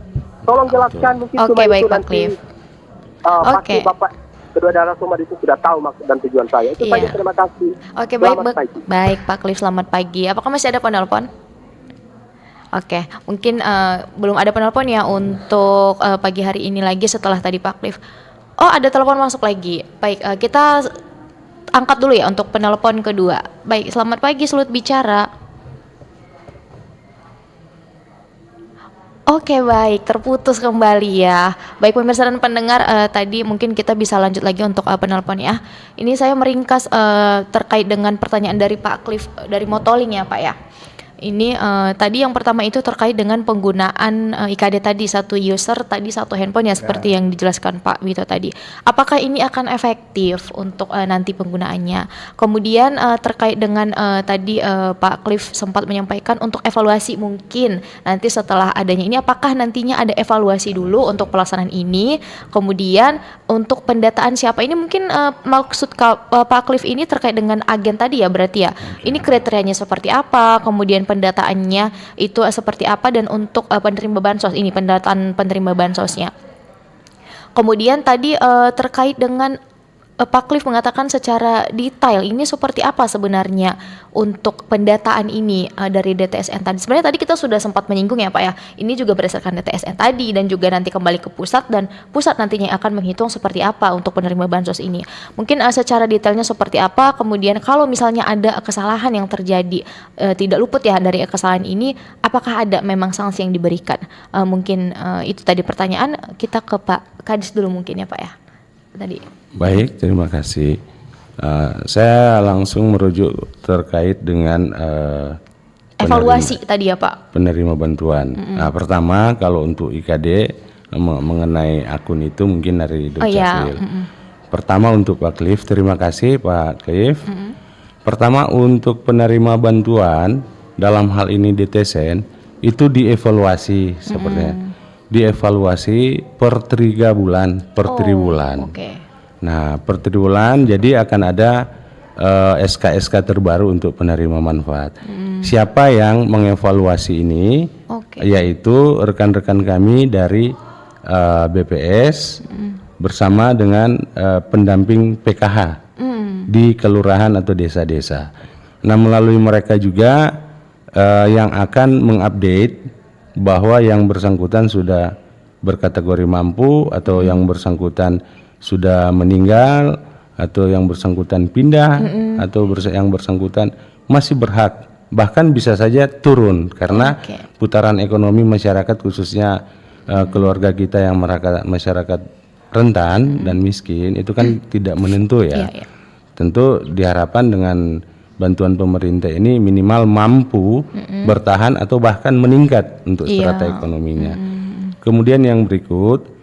Tolong jelaskan mungkin cuma baik, itu Pak nanti. Cliff. Pasti Bapak kedua narasumber itu sudah tahu maksud dan tujuan saya. Itu saja, terima kasih. Oke, Selamat pagi. baik Pak Cliff, selamat pagi. Apakah masih ada penelpon? Oke, mungkin belum ada penelpon ya untuk pagi hari ini lagi setelah tadi Pak Cliff. Oh, ada telepon masuk lagi. Baik, kita angkat dulu ya untuk penelpon kedua. Baik, selamat pagi Sulut Bicara. Oke, baik, terputus kembali ya. Baik pemirsa dan pendengar, tadi mungkin kita bisa lanjut lagi untuk penelpon ya. Ini saya meringkas terkait dengan pertanyaan dari Pak Cliff dari Motoling ya Pak ya. Ini tadi yang pertama itu terkait dengan penggunaan IKD tadi, satu user tadi satu handphone ya seperti yang dijelaskan Pak Wito tadi. Apakah ini akan efektif untuk nanti penggunaannya? Kemudian terkait dengan tadi Pak Cliff sempat menyampaikan untuk evaluasi mungkin nanti setelah adanya ini, apakah nantinya ada evaluasi dulu untuk pelaksanaan ini? Kemudian untuk pendataan siapa ini mungkin maksud Pak Cliff ini terkait dengan agen tadi ya berarti ya. Ini kriterianya seperti apa? Kemudian pendataannya itu seperti apa, dan untuk penerima bansos ini pendataan penerima bansosnya. Kemudian tadi terkait dengan Pak Cliff mengatakan secara detail ini seperti apa sebenarnya untuk pendataan ini dari DTSN tadi. Sebenarnya tadi kita sudah sempat menyinggung ya Pak ya, ini juga berdasarkan DTSN tadi dan juga nanti kembali ke pusat dan pusat nantinya akan menghitung seperti apa untuk penerima bansos ini. Mungkin secara detailnya seperti apa, kemudian kalau misalnya ada kesalahan yang terjadi, tidak luput ya dari kesalahan ini, apakah ada memang sanksi yang diberikan? Mungkin itu tadi pertanyaan, kita ke Pak Kadis dulu mungkin ya Pak ya tadi. Baik, terima kasih. Saya langsung merujuk terkait dengan Evaluasi tadi ya Pak. penerima bantuan. Nah, pertama kalau untuk IKD mengenai akun itu mungkin dari Dukcapil. Pertama untuk Pak Cliff, terima kasih Pak Cliff. Pertama untuk penerima bantuan dalam hal ini DTSN itu dievaluasi sepertinya. Dievaluasi per 3 bulan, per triwulan. Nah, per triwulan jadi akan ada SK-SK terbaru untuk penerima manfaat. Siapa yang mengevaluasi ini? Yaitu rekan-rekan kami dari BPS bersama dengan pendamping PKH di kelurahan atau desa-desa. Nah, melalui mereka juga yang akan mengupdate bahwa yang bersangkutan sudah berkategori mampu atau yang bersangkutan sudah meninggal atau yang bersangkutan pindah atau yang bersangkutan masih berhak, bahkan bisa saja turun karena putaran ekonomi masyarakat khususnya keluarga kita yang masyarakat rentan dan miskin itu kan tidak menentu ya. Tentu diharapkan dengan bantuan pemerintah ini minimal mampu bertahan atau bahkan meningkat untuk strata ekonominya. Kemudian yang berikut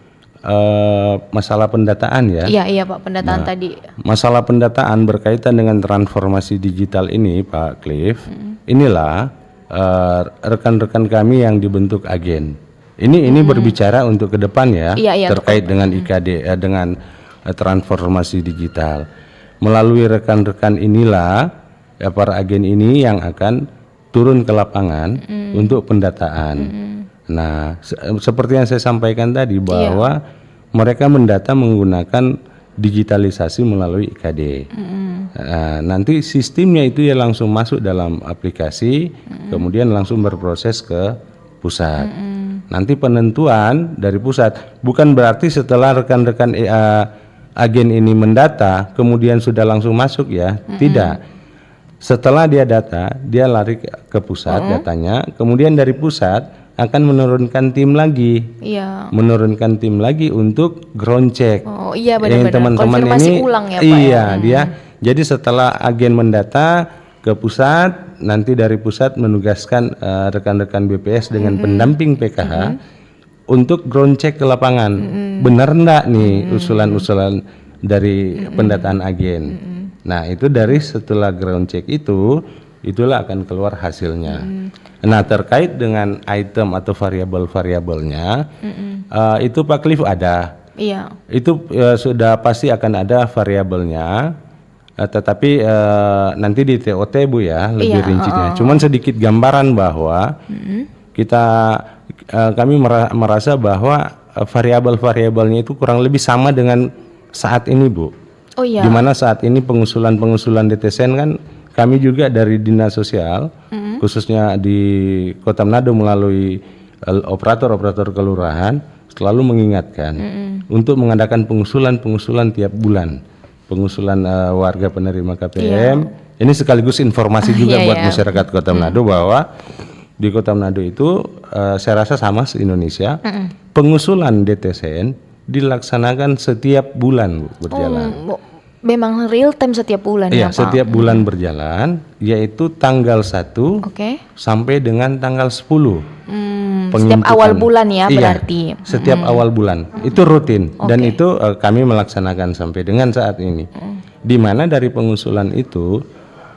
masalah pendataan ya. Iya Pak, pendataan tadi. Masalah pendataan berkaitan dengan transformasi digital ini Pak Cliff. Inilah rekan-rekan kami yang dibentuk agen. Ini berbicara untuk ke depan ya, terkait dengan IKD dengan transformasi digital. Melalui rekan-rekan inilah para agen ini yang akan turun ke lapangan untuk pendataan. Nah, seperti yang saya sampaikan tadi bahwa mereka mendata menggunakan digitalisasi melalui IKD. Nah, nanti sistemnya itu ya langsung masuk dalam aplikasi, kemudian langsung berproses ke pusat. Nanti penentuan dari pusat bukan berarti setelah rekan-rekan agen ini mendata kemudian sudah langsung masuk ya, tidak. Setelah dia data, dia lari ke pusat datanya, kemudian dari pusat akan menurunkan tim lagi, menurunkan tim lagi untuk ground check. Benar-benar. Teman-teman konfirmasi ini, ulang ya Pak. Dia. Jadi setelah agen mendata ke pusat, nanti dari pusat menugaskan rekan-rekan BPS dengan pendamping PKH untuk ground check ke lapangan. Benar enggak nih usulan-usulan dari pendataan agen? Nah, itu dari setelah ground check itulah akan keluar hasilnya. Nah, terkait dengan item atau variabel-variabelnya, itu Pak Cliff ada. Itu sudah pasti akan ada variabelnya, tetapi nanti di TOT Bu ya lebih rincinya. Cuman sedikit gambaran bahwa kami merasa bahwa variabel-variabelnya itu kurang lebih sama dengan saat ini Bu. Di mana saat ini pengusulan DTSN kan kami juga dari Dinas Sosial khususnya di Kota Manado melalui operator kelurahan selalu mengingatkan untuk mengadakan pengusulan tiap bulan, pengusulan warga penerima KPM. Ini sekaligus informasi juga buat masyarakat Kota Manado bahwa di Kota Manado itu saya rasa sama se-Indonesia pengusulan DTSN dilaksanakan setiap bulan berjalan. Memang real time setiap bulan ya Pak? Setiap bulan berjalan, yaitu tanggal 1 sampai dengan tanggal 10. Setiap awal bulan ya berarti? Setiap awal bulan, itu rutin. Dan itu kami melaksanakan sampai dengan saat ini. Di mana dari pengusulan itu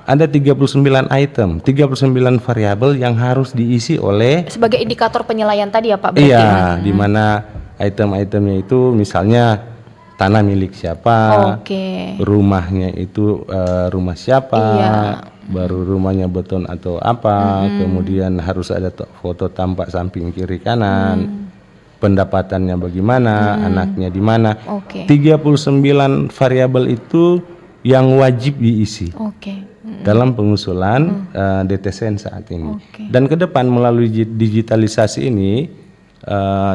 ada 39 item, 39 variabel yang harus diisi oleh... Sebagai indikator penilaian tadi ya Pak berarti? Di mana item-itemnya itu misalnya tanah milik siapa, rumahnya itu rumah siapa, baru rumahnya beton atau apa, kemudian harus ada foto tampak samping kiri kanan. pendapatannya bagaimana, anaknya di mana. Oke. 39 variabel itu yang wajib diisi dalam pengusulan DTSN saat ini. Dan ke depan melalui digitalisasi ini,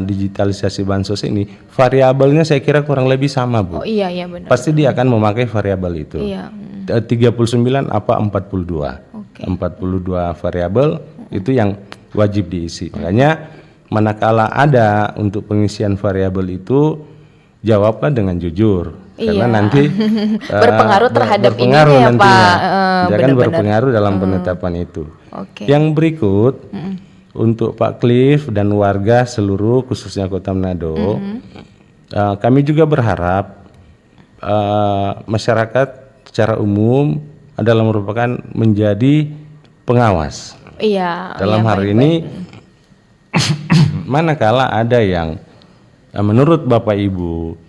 digitalisasi bansos ini, variabelnya saya kira kurang lebih sama, Bu. Oh iya benar. Pasti dia akan memakai variabel itu. Iya. 39 apa 42. 42 variabel itu yang wajib diisi. Makanya manakala ada untuk pengisian variabel itu, jawablah dengan jujur. Karena nanti berpengaruh terhadap berpengaruh ini ya, nantinya. Pak. Dia akan Benar-benar. berpengaruh dalam penetapan itu. Oke. Yang berikut untuk Pak Cliff dan warga seluruh khususnya Kota Manado, kami juga berharap masyarakat secara umum adalah merupakan menjadi pengawas. Iya. Dalam hari ini manakala ada yang menurut Bapak Ibu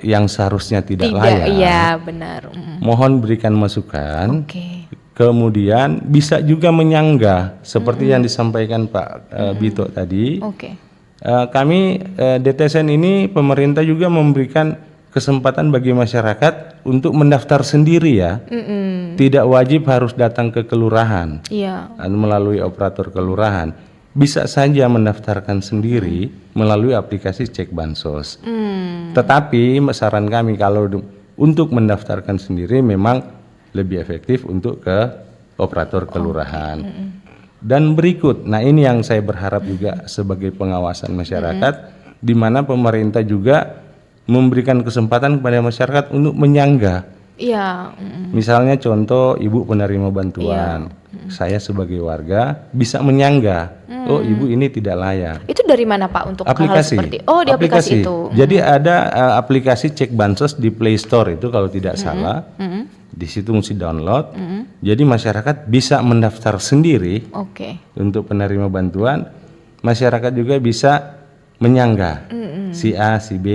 yang seharusnya tidak layak, iya benar. mohon berikan masukan. Oke. Kemudian bisa juga menyanggah seperti yang disampaikan Pak Bito tadi. Oke. Kami DTSN ini pemerintah juga memberikan kesempatan bagi masyarakat untuk mendaftar sendiri ya. Tidak wajib harus datang ke kelurahan. Iya. Melalui operator kelurahan. Bisa saja mendaftarkan sendiri melalui aplikasi Cek Bansos. Tetapi saran kami kalau untuk mendaftarkan sendiri memang lebih efektif untuk ke operator kelurahan. Dan berikut, nah ini yang saya berharap juga sebagai pengawasan masyarakat, di mana pemerintah juga memberikan kesempatan kepada masyarakat untuk menyanggah. Iya. Misalnya contoh ibu penerima bantuan, saya sebagai warga bisa menyanggah, oh ibu ini tidak layak. Itu dari mana Pak untuk hal Aplikasi. seperti? Oh di aplikasi itu. Jadi ada aplikasi Cek Bansos di Play Store itu kalau tidak salah. Di situ mesti download. Jadi masyarakat bisa mendaftar sendiri untuk penerima bantuan. Masyarakat juga bisa menyanggah si A, si B.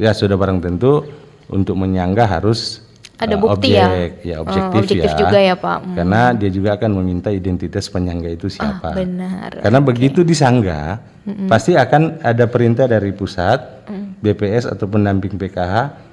Ya sudah barang tentu untuk menyanggah harus ada bukti ya objektif juga ya Pak. Karena dia juga akan meminta identitas penyangga itu siapa. Benar. Karena begitu disanggah, pasti akan ada perintah dari pusat, BPS atau pendamping PKH,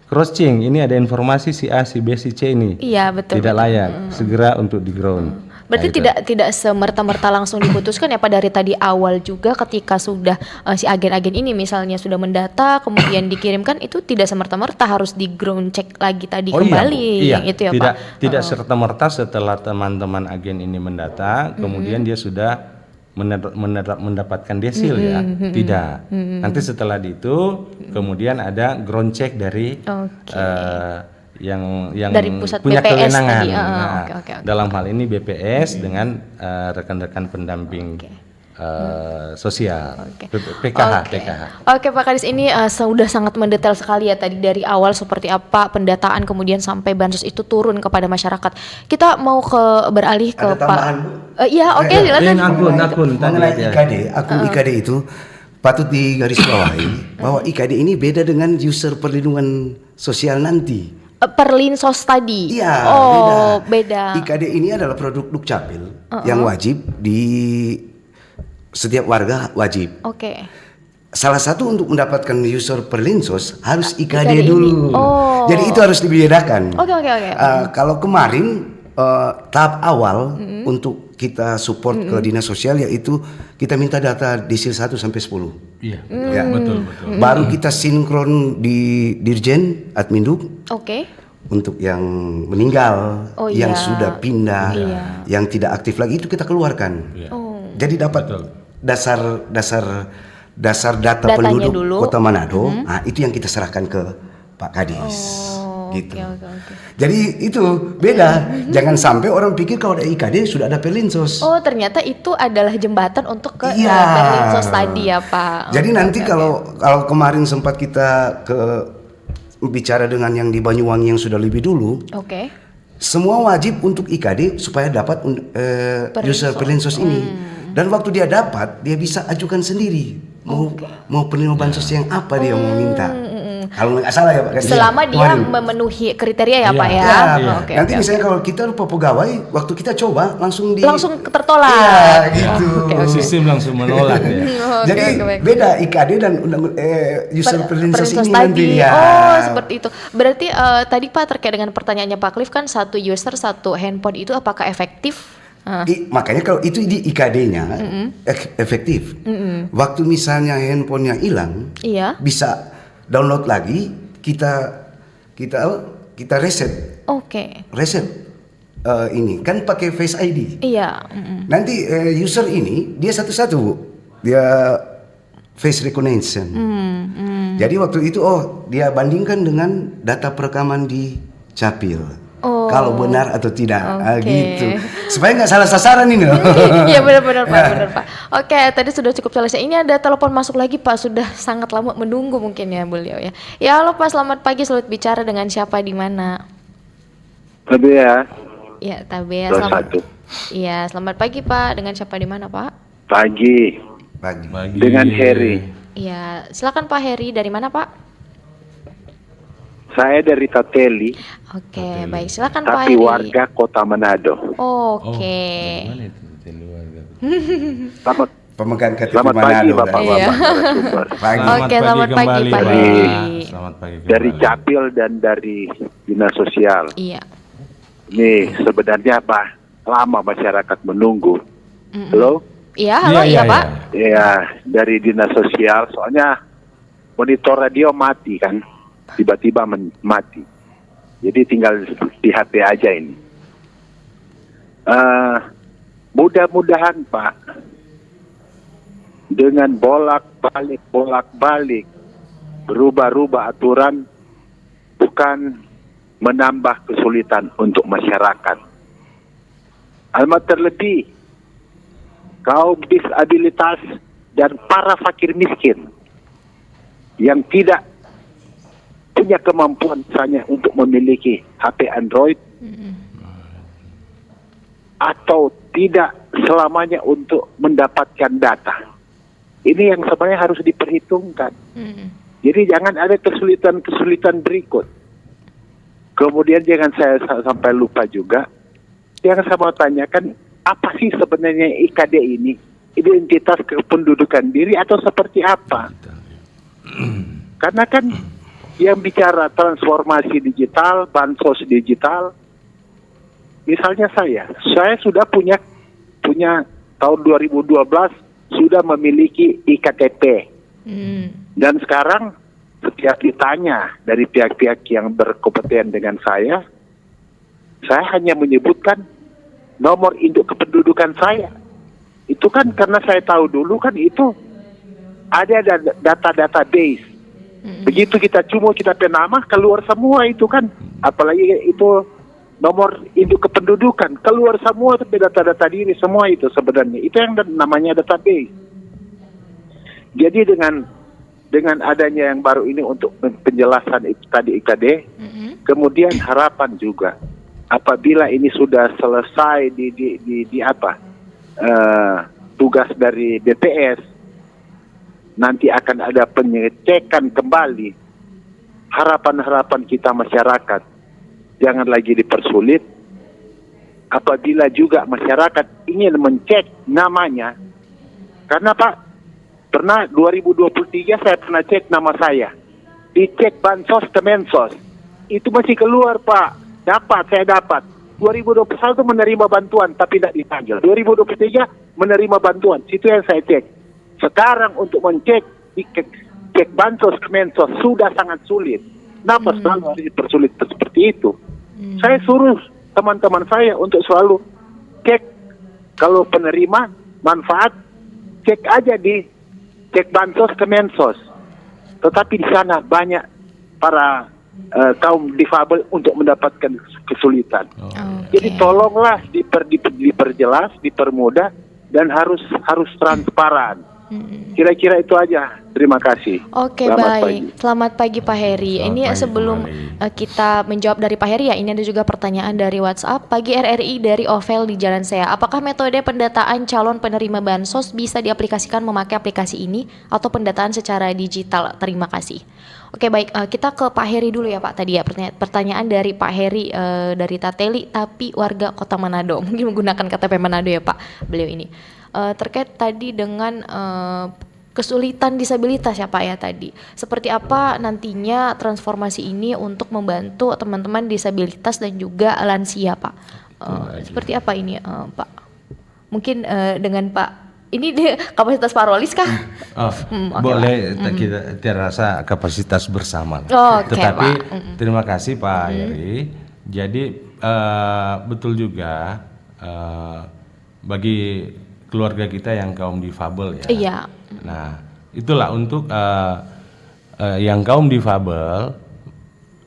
cross check, ini ada informasi si A, si B, si C ini. Iya betul. Tidak layak, segera untuk di ground. Berarti tidak semerta-merta langsung diputuskan ya Pak dari tadi awal juga ketika sudah si agen-agen ini misalnya sudah mendata kemudian dikirimkan itu tidak semerta-merta harus di ground check lagi tadi kembali itu ya Pak. Tidak serta-merta setelah teman-teman agen ini mendata kemudian dia sudah mendapatkan desil ya. Tidak. Nanti setelah itu kemudian ada ground check dari yang dari pusat punya BPS kewenangan. tadi. Dalam hal ini BPS dengan rekan-rekan pendamping sosial, PKH. Oke Pak Kadis, ini sudah sangat mendetail sekali ya tadi dari awal seperti apa pendataan kemudian sampai bansos itu turun kepada masyarakat. Kita mau beralih ke Pak. Iya oke silakan. Akun mengenai IKD, akun IKD itu patut digarisbawahi bahwa IKD ini beda dengan user perlindungan sosial nanti. Perlinsos tadi. Iya, beda. IKD ini adalah produk Dukcapil yang wajib di setiap warga wajib. Oke. Salah satu untuk mendapatkan user perlinsos harus IKD dulu. Jadi itu harus dibedakan. Oke. Kalau kemarin tahap awal untuk kita support ke dinas sosial yaitu kita minta data desil 1 sampai 10. Iya. Ya. Betul. Baru kita sinkron di Dirjen Adminduk. Untuk yang meninggal, yang sudah pindah, yang tidak aktif lagi itu kita keluarkan. Jadi dapat dasar data penduduk dulu. Kota Manado. Nah, itu yang kita serahkan ke Pak Kadis. Gitu. Jadi itu beda. Jangan sampai orang pikir kalau ada IKD sudah ada Perlinsos. Oh, ternyata itu adalah jembatan untuk ke Perlinsos tadi ya, Pak. Jadi nanti kalau kemarin sempat kita bicara dengan yang di Banyuwangi yang sudah lebih dulu. Semua wajib untuk IKD supaya dapat user Perlinsos ini. Dan waktu dia dapat, dia bisa ajukan sendiri. Mau penerima bansos yang apa dia mau minta. Kalau nggak salah ya Pak. Selama dia memenuhi kriteria ya Pak ya. Nanti misalnya kalau kita lupa pegawai, waktu kita coba langsung tertolak. Iya gitu. Sistem langsung menolak ya. Jadi baik. beda IKD dan user perlinsos ini nanti tadi. ya. Oh, seperti itu. Berarti tadi Pak terkait dengan pertanyaannya Pak Cliff kan satu user satu handphone itu apakah efektif? Makanya kalau itu di IKD-nya efektif. Waktu misalnya handphonenya hilang, Iya. bisa download lagi, kita reset. Oke. Reset ini kan pakai Face ID. Iya. Nanti user ini dia satu-satu, Bu. Dia face recognition. Jadi waktu itu dia bandingkan dengan data perekaman di Capil. Kalau benar atau tidak, gitu. Supaya nggak salah sasaran ini. Iya benar-benar Pak, benar Pak. Oke, tadi sudah cukup selesai. Ini ada telepon masuk lagi Pak, sudah sangat lama menunggu mungkin ya beliau ya. Ya halo Pak, selamat pagi, selamat bicara dengan siapa di mana? Tabea. Ya, Tabea. Selamat. Iya, selamat pagi Pak. Dengan siapa di mana Pak? Pagi. Dengan Heri. Iya, silakan Pak Heri. Dari mana Pak? Saya dari Tateli. Oke, baik. Silakan Pak Tapi Heri. warga Kota Manado. Oke. Selamat, Pemegang KTP selamat pagi Manado. Bapak-bapak. Iya. narasumber. Oke, selamat pagi, kembali, Pak Pak. Heri. Selamat pagi kembali. Dari Capil dan dari Dinas Sosial. Iya. Ini sebenarnya lama masyarakat menunggu. Halo? Iya, halo, iya Pak. Ya, dari Dinas Sosial. Soalnya monitor radio mati kan. Tiba-tiba mati. Jadi tinggal di HP aja ini. Mudah-mudahan Pak, dengan bolak-balik, berubah-ubah aturan bukan menambah kesulitan untuk masyarakat. Amat terlebih kaum disabilitas dan para fakir miskin yang tidak punya kemampuan misalnya untuk memiliki HP Android atau tidak selamanya untuk mendapatkan data. Ini yang sebenarnya harus diperhitungkan. Jadi jangan ada kesulitan-kesulitan berikut. Kemudian jangan saya sampai lupa juga, yang saya mau tanyakan, apa sih sebenarnya IKD ini? Identitas kependudukan diri atau seperti apa? Karena kan yang bicara transformasi digital, bansos digital, misalnya saya sudah punya tahun 2012 sudah memiliki IKTP. Dan sekarang setiap ditanya dari pihak-pihak yang berkompeten dengan saya hanya menyebutkan nomor induk kependudukan saya. Itu kan karena saya tahu dulu kan itu ada database. Begitu kita penama keluar semua itu kan, apalagi itu nomor induk kependudukan keluar semua, tapi data-data diri semua itu sebenarnya itu yang namanya database. Jadi dengan adanya yang baru ini untuk penjelasan itu tadi IKD, kemudian harapan juga apabila ini sudah selesai tugas dari BPS, nanti akan ada pengecekan kembali. Harapan kita masyarakat jangan lagi dipersulit. Apabila juga masyarakat ingin mencek namanya, karena Pak, pernah 2023 saya pernah cek nama saya, dicek bansos ke Mensos, itu masih keluar Pak, saya dapat. 2021 menerima bantuan tapi tidak dipanggil. 2023 menerima bantuan, situ yang saya cek. Sekarang untuk cek bansos ke Mensos sudah sangat sulit. Kenapa selalu harus dipersulit seperti itu? Saya suruh teman-teman saya untuk selalu cek kalau penerima manfaat, cek aja di cek bansos ke Mensos. Tetapi di sana banyak para kaum difabel untuk mendapatkan kesulitan. Jadi tolonglah diperjelas, dipermudah dan harus transparan. Kira-kira itu aja. Terima kasih. Oke, Selamat baik. pagi. Selamat pagi Pak Heri. Ini sebelum kita menjawab dari Pak Heri ya, ini ada juga pertanyaan dari WhatsApp. Pagi RRI dari Ovel di Jalan Saya. Apakah metode pendataan calon penerima bansos bisa diaplikasikan memakai aplikasi ini atau pendataan secara digital? Terima kasih. Oke, baik. Kita ke Pak Heri dulu ya Pak. Tadi ya pertanyaan dari Pak Heri dari Tateli tapi warga Kota Manado. Mungkin menggunakan KTP Manado ya Pak. Beliau ini. terkait tadi dengan kesulitan disabilitas ya Pak ya tadi. Seperti apa nantinya transformasi ini untuk membantu teman-teman disabilitas dan juga lansia Pak? Seperti apa ini Pak? Mungkin dengan Pak, ini kapasitas Pak Rolis kah? Boleh kita terasa kapasitas bersama. Tetapi terima kasih Pak Heri. Jadi betul juga bagi keluarga kita yang kaum difabel ya. Iya. Nah, itulah untuk yang kaum difabel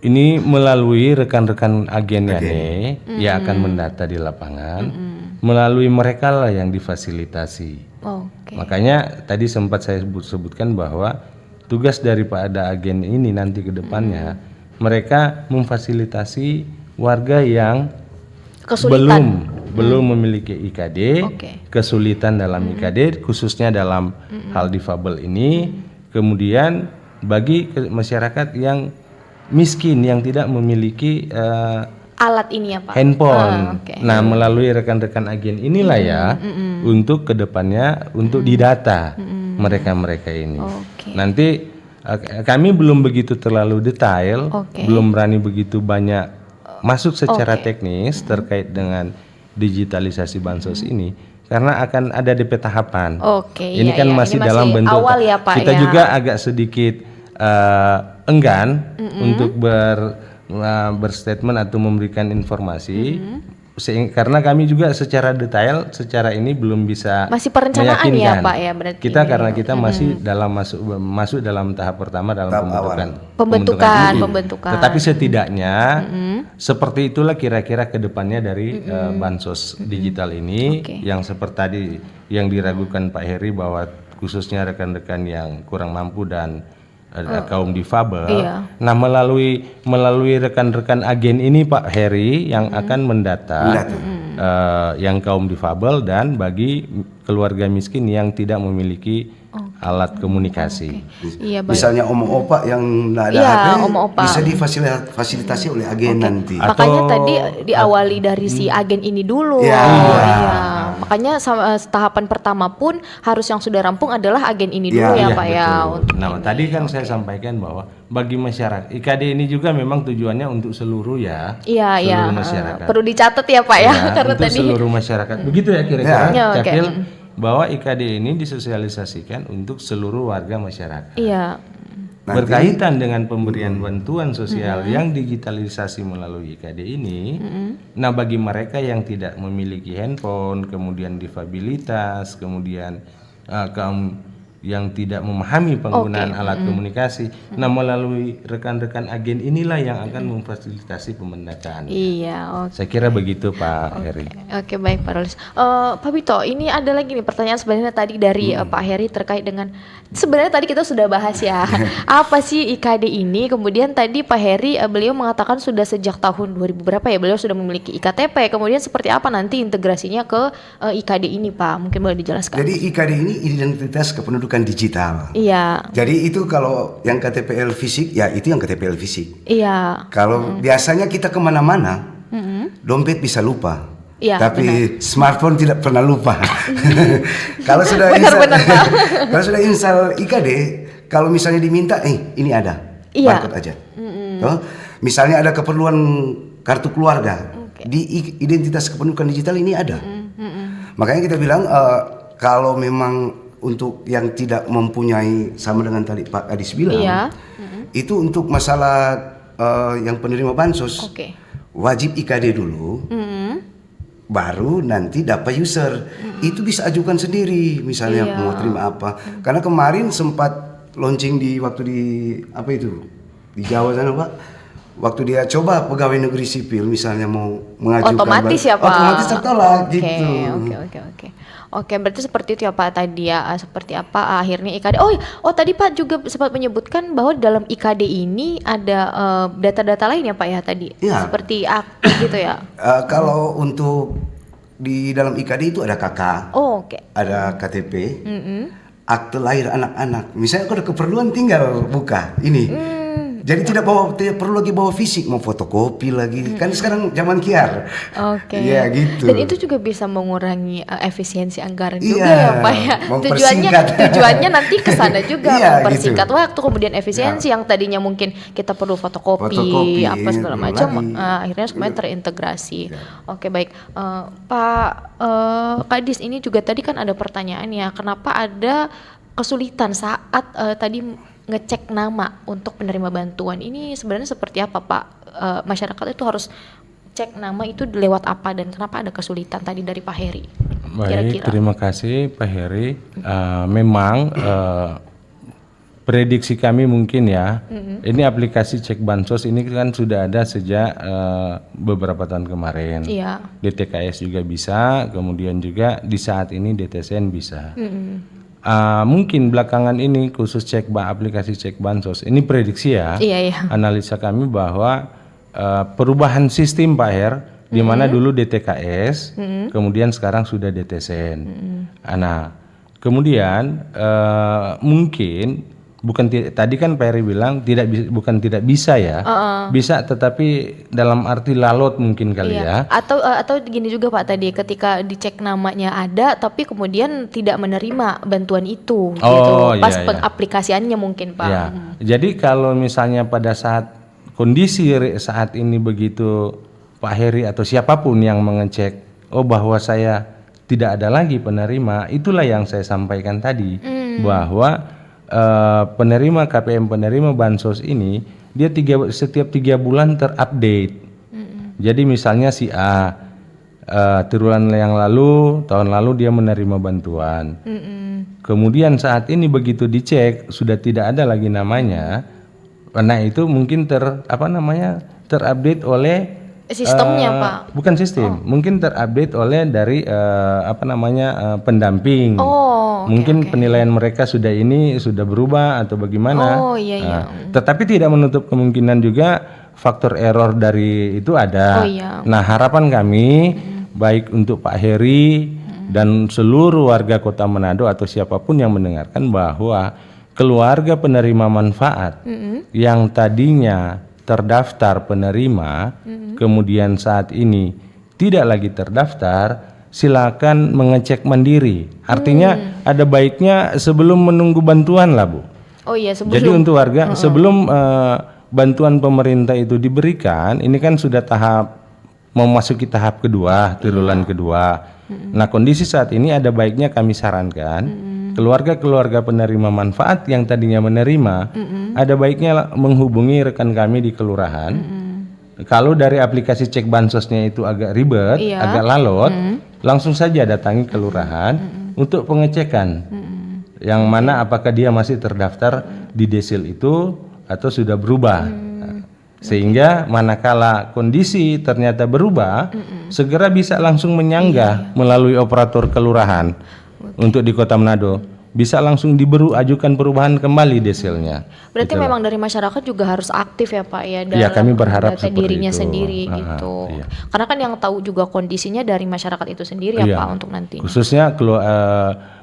ini melalui rekan-rekan agen YANE yang akan mendata di lapangan, melalui mereka lah yang difasilitasi. Makanya tadi sempat saya sebutkan bahwa tugas daripada agen ini nanti ke depannya mereka memfasilitasi warga yang belum memiliki IKD, kesulitan dalam IKD khususnya dalam hal difabel ini, kemudian bagi masyarakat yang miskin yang tidak memiliki alat ini ya Pak, handphone. Nah, melalui rekan-rekan agen inilah ya untuk kedepannya untuk didata mereka-mereka ini. Nanti kami belum begitu terlalu detail, belum berani begitu banyak masuk secara teknis terkait dengan digitalisasi bansos ini karena akan ada DP tahapan. Ini kan masih dalam bentuk awal ya, Pak, kita juga agak sedikit enggan untuk berstatement atau memberikan informasi karena kami juga secara detail secara ini belum bisa masih perencanaan meyakinkan. ya Pak ya berarti kita ini. Karena kita masih dalam masuk dalam tahap pertama dalam pembentukan. Tetapi setidaknya seperti itulah kira-kira kedepannya dari bansos digital ini yang seperti tadi yang diragukan Pak Heri bahwa khususnya rekan-rekan yang kurang mampu dan kaum difabel. Nah, melalui rekan-rekan agen ini Pak Heri yang akan mendata yang kaum difabel dan bagi keluarga miskin yang tidak memiliki alat komunikasi. Misalnya opa yang nggak ada HP bisa difasilitasi oleh agen nanti. Makanya tadi diawali dari si agen ini dulu. Makanya tahapan pertama pun harus yang sudah rampung adalah agen ini dulu ya Pak ya. Nah, tadi kan saya sampaikan bahwa bagi masyarakat IKD ini juga memang tujuannya untuk seluruh seluruh masyarakat. Perlu dicatat ya Pak ya karena untuk tadi seluruh masyarakat. Begitu ya kira-kira. Cakil bahwa IKD ini disosialisasikan untuk seluruh warga masyarakat. Berkaitan dengan pemberian bantuan sosial yang digitalisasi melalui IKD ini, nah bagi mereka yang tidak memiliki handphone, kemudian difabilitas, kemudian kaum yang tidak memahami penggunaan alat komunikasi, nah melalui rekan-rekan agen inilah yang akan memfasilitasi pemendataan. Saya kira begitu Pak Heri. Baik Pak Rolis. Pak Bito, ini ada lagi nih pertanyaan sebenarnya tadi dari Pak Heri terkait dengan sebenarnya tadi kita sudah bahas ya apa sih IKD ini. Kemudian tadi Pak Heri beliau mengatakan sudah sejak tahun 2000 berapa ya beliau sudah memiliki IKTP. Kemudian seperti apa nanti integrasinya ke IKD ini Pak? Mungkin boleh dijelaskan. Jadi IKD ini identitas kependudukan digital. Jadi itu kalau yang KTPL fisik ya itu yang KTPL fisik. Kalau biasanya kita kemana-mana dompet bisa lupa. Tapi smartphone tidak pernah lupa. Kalau sudah install IKD, kalau misalnya diminta, ini ada, barcode aja. Misalnya ada keperluan kartu keluarga, di identitas kependudukan digital ini ada. Makanya kita bilang kalau memang untuk yang tidak mempunyai sama dengan tadi Pak Adis bilang, itu untuk masalah yang penerima bansos wajib IKD dulu. Baru nanti dapat user itu bisa ajukan sendiri misalnya mau terima apa karena kemarin sempat launching di waktu di Jawa sana Pak waktu dia coba pegawai negeri sipil misalnya mau mengajukan otomatis ya Pak otomatis tertolak gitu. Oke, berarti seperti itu ya Pak tadi ya, seperti apa akhirnya IKD. Tadi Pak juga sempat menyebutkan bahwa dalam IKD ini ada data-data lain ya Pak ya tadi, seperti akte gitu ya. Kalau untuk di dalam IKD itu ada KK, ada KTP, akte lahir anak-anak. Misalnya kalau ada keperluan tinggal buka ini. Jadi tidak perlu lagi bawa fisik, mau fotokopi lagi. Kan sekarang zaman QR. Oke. Iya gitu. Dan itu juga bisa mengurangi efisiensi anggaran Iya, juga ya Pak ya. mempersingkat. Tujuannya nanti ke sana juga, Iya, mempersingkat gitu. waktu, kemudian efisiensi yang tadinya mungkin kita perlu fotokopi apa segala macam, akhirnya semuanya terintegrasi. Oke, baik. Pak Kadis, ini juga tadi kan ada pertanyaan ya, kenapa ada kesulitan saat tadi ngecek nama untuk penerima bantuan? Ini sebenarnya seperti apa Pak? Masyarakat itu harus cek nama itu lewat apa dan kenapa ada kesulitan tadi dari Pak Heri? Baik, terima kasih Pak Heri. Memang prediksi kami mungkin ya, ini aplikasi cek bansos ini kan sudah ada sejak beberapa tahun kemarin. Iya. DTKS juga bisa, kemudian juga di saat ini DTSN bisa. Mungkin belakangan ini khusus aplikasi cek bansos ini prediksi ya, analisa kami bahwa perubahan sistem Pak Her, di mana dulu DTKS, kemudian sekarang sudah DTSN. Nah, kemudian mungkin tadi kan Pak Heri bilang bukan tidak bisa ya, bisa tetapi dalam arti lalot mungkin kali ya. Atau gini juga Pak, tadi ketika dicek namanya ada tapi kemudian tidak menerima bantuan itu gitu pas pengaplikasiannya mungkin Pak. Ya. Jadi kalau misalnya pada saat kondisi saat ini begitu Pak Heri atau siapapun yang mengecek bahwa saya tidak ada lagi penerima, itulah yang saya sampaikan tadi bahwa penerima KPM, penerima bansos ini dia setiap 3 bulan terupdate. Jadi misalnya si A triwulan yang lalu, tahun lalu dia menerima bantuan. Kemudian saat ini begitu dicek sudah tidak ada lagi namanya. Nah itu mungkin terupdate oleh sistemnya Pak. Bukan sistem, mungkin terupdate oleh dari pendamping. Mungkin penilaian mereka sudah berubah atau bagaimana. Tetapi tidak menutup kemungkinan juga faktor error dari itu ada. Nah harapan kami baik untuk Pak Heri dan seluruh warga Kota Manado atau siapapun yang mendengarkan bahwa keluarga penerima manfaat yang tadinya terdaftar penerima, kemudian saat ini tidak lagi terdaftar, silakan mengecek mandiri. Artinya ada baiknya sebelum menunggu bantuan lah Bu. Jadi untuk warga sebelum bantuan pemerintah itu diberikan, ini kan sudah memasuki tahap kedua, triwulan kedua. Nah kondisi saat ini ada baiknya kami sarankan keluarga-keluarga penerima manfaat yang tadinya menerima, ada baiknya menghubungi rekan kami di kelurahan. Kalau dari aplikasi cek bansosnya itu agak ribet, agak lalot, langsung saja datangi kelurahan untuk pengecekan. Yang mana apakah dia masih terdaftar di desil itu atau sudah berubah. Sehingga manakala kondisi ternyata berubah, segera bisa langsung menyanggah melalui operator kelurahan. Untuk di Kota Manado bisa langsung ajukan perubahan kembali desilnya. Berarti memang dari masyarakat juga harus aktif ya Pak ya, dalam kami berharap data dirinya itu sendiri gitu. Karena kan yang tahu juga kondisinya dari masyarakat itu sendiri ya Pak untuk nanti. Khususnya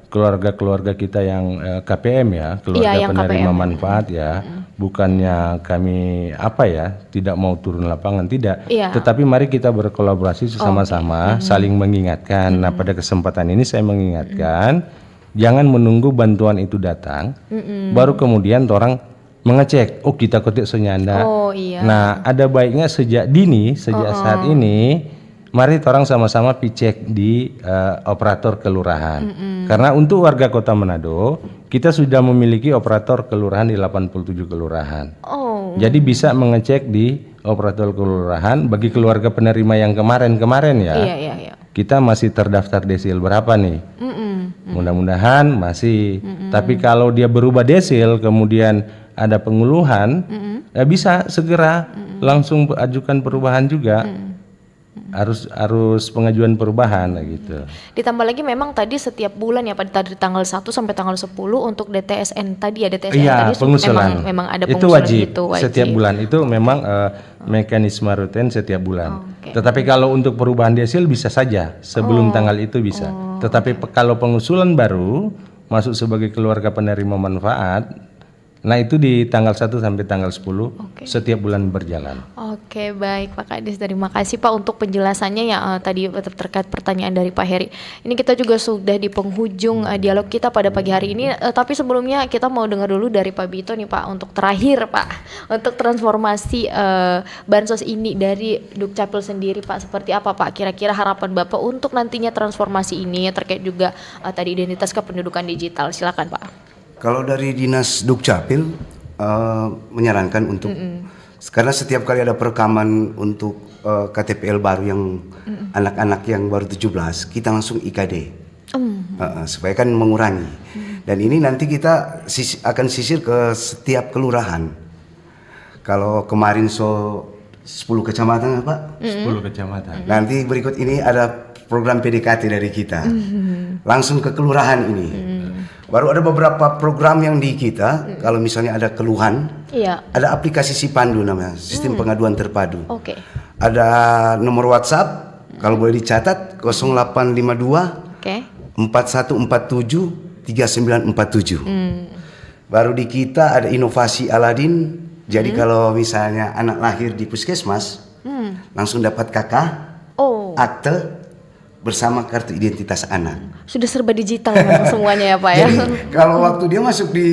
keluarga-keluarga kita yang KPM ya, keluarga penerima manfaat ya. Bukannya kami tidak mau turun lapangan, tidak. Tetapi mari kita berkolaborasi sama-sama, saling mengingatkan. Nah pada kesempatan ini saya mengingatkan, jangan menunggu bantuan itu datang, baru kemudian orang mengecek, kita ketik senyanda. Nah ada baiknya sejak saat ini, mari orang sama-sama picek di operator kelurahan. Karena untuk warga Kota Manado, kita sudah memiliki operator kelurahan di 87 kelurahan. Jadi bisa mengecek di operator kelurahan bagi keluarga penerima yang kemarin-kemarin ya. Kita masih terdaftar desil berapa nih? Mudah-mudahan masih. Tapi kalau dia berubah desil kemudian ada pengeluhan, ya bisa segera langsung ajukan perubahan juga. Harus pengajuan perubahan gitu. Ditambah lagi memang tadi setiap bulan ya Pak, dari tanggal 1 sampai tanggal 10 untuk DTSN tadi ya, DTSN tadi memang ada itu pengusulan wajib. Itu wajib. Setiap bulan itu memang mekanisme rutin setiap bulan. Tetapi kalau untuk perubahan desil bisa saja sebelum tanggal itu bisa. Tetapi kalau pengusulan baru masuk sebagai keluarga penerima manfaat Nah itu di tanggal 1 sampai tanggal 10 setiap bulan berjalan. Oke, baik Pak Kades, terima kasih Pak untuk penjelasannya ya tadi terkait pertanyaan dari Pak Heri. Ini kita juga sudah di penghujung dialog kita pada pagi hari ini, tapi sebelumnya kita mau dengar dulu dari Pak Bito nih Pak, untuk terakhir Pak, untuk transformasi bansos ini dari Dukcapil sendiri Pak, seperti apa Pak kira-kira harapan Bapak untuk nantinya transformasi ini terkait juga tadi identitas kependudukan digital, silakan Pak. Kalau dari Dinas Dukcapil menyarankan untuk karena setiap kali ada perekaman untuk KTPL baru yang anak-anak yang baru 17, kita langsung IKD supaya kan mengurangi. Dan ini nanti kita akan sisir ke setiap kelurahan. Kalau kemarin 10 kecamatan Pak? 10 kecamatan. Nanti berikut ini ada program PDKT dari kita. Langsung ke kelurahan ini. Baru ada beberapa program yang di kita, kalau misalnya ada keluhan, ada aplikasi Sipandu namanya, sistem pengaduan terpadu. Ada nomor WhatsApp, kalau boleh dicatat 0852 4147 3947. Baru di kita ada inovasi Aladin, jadi kalau misalnya anak lahir di puskesmas, langsung dapat KK, akte, bersama kartu identitas anak. Sudah serba digital memang semuanya ya Pak ya. Jadi kalau waktu dia masuk di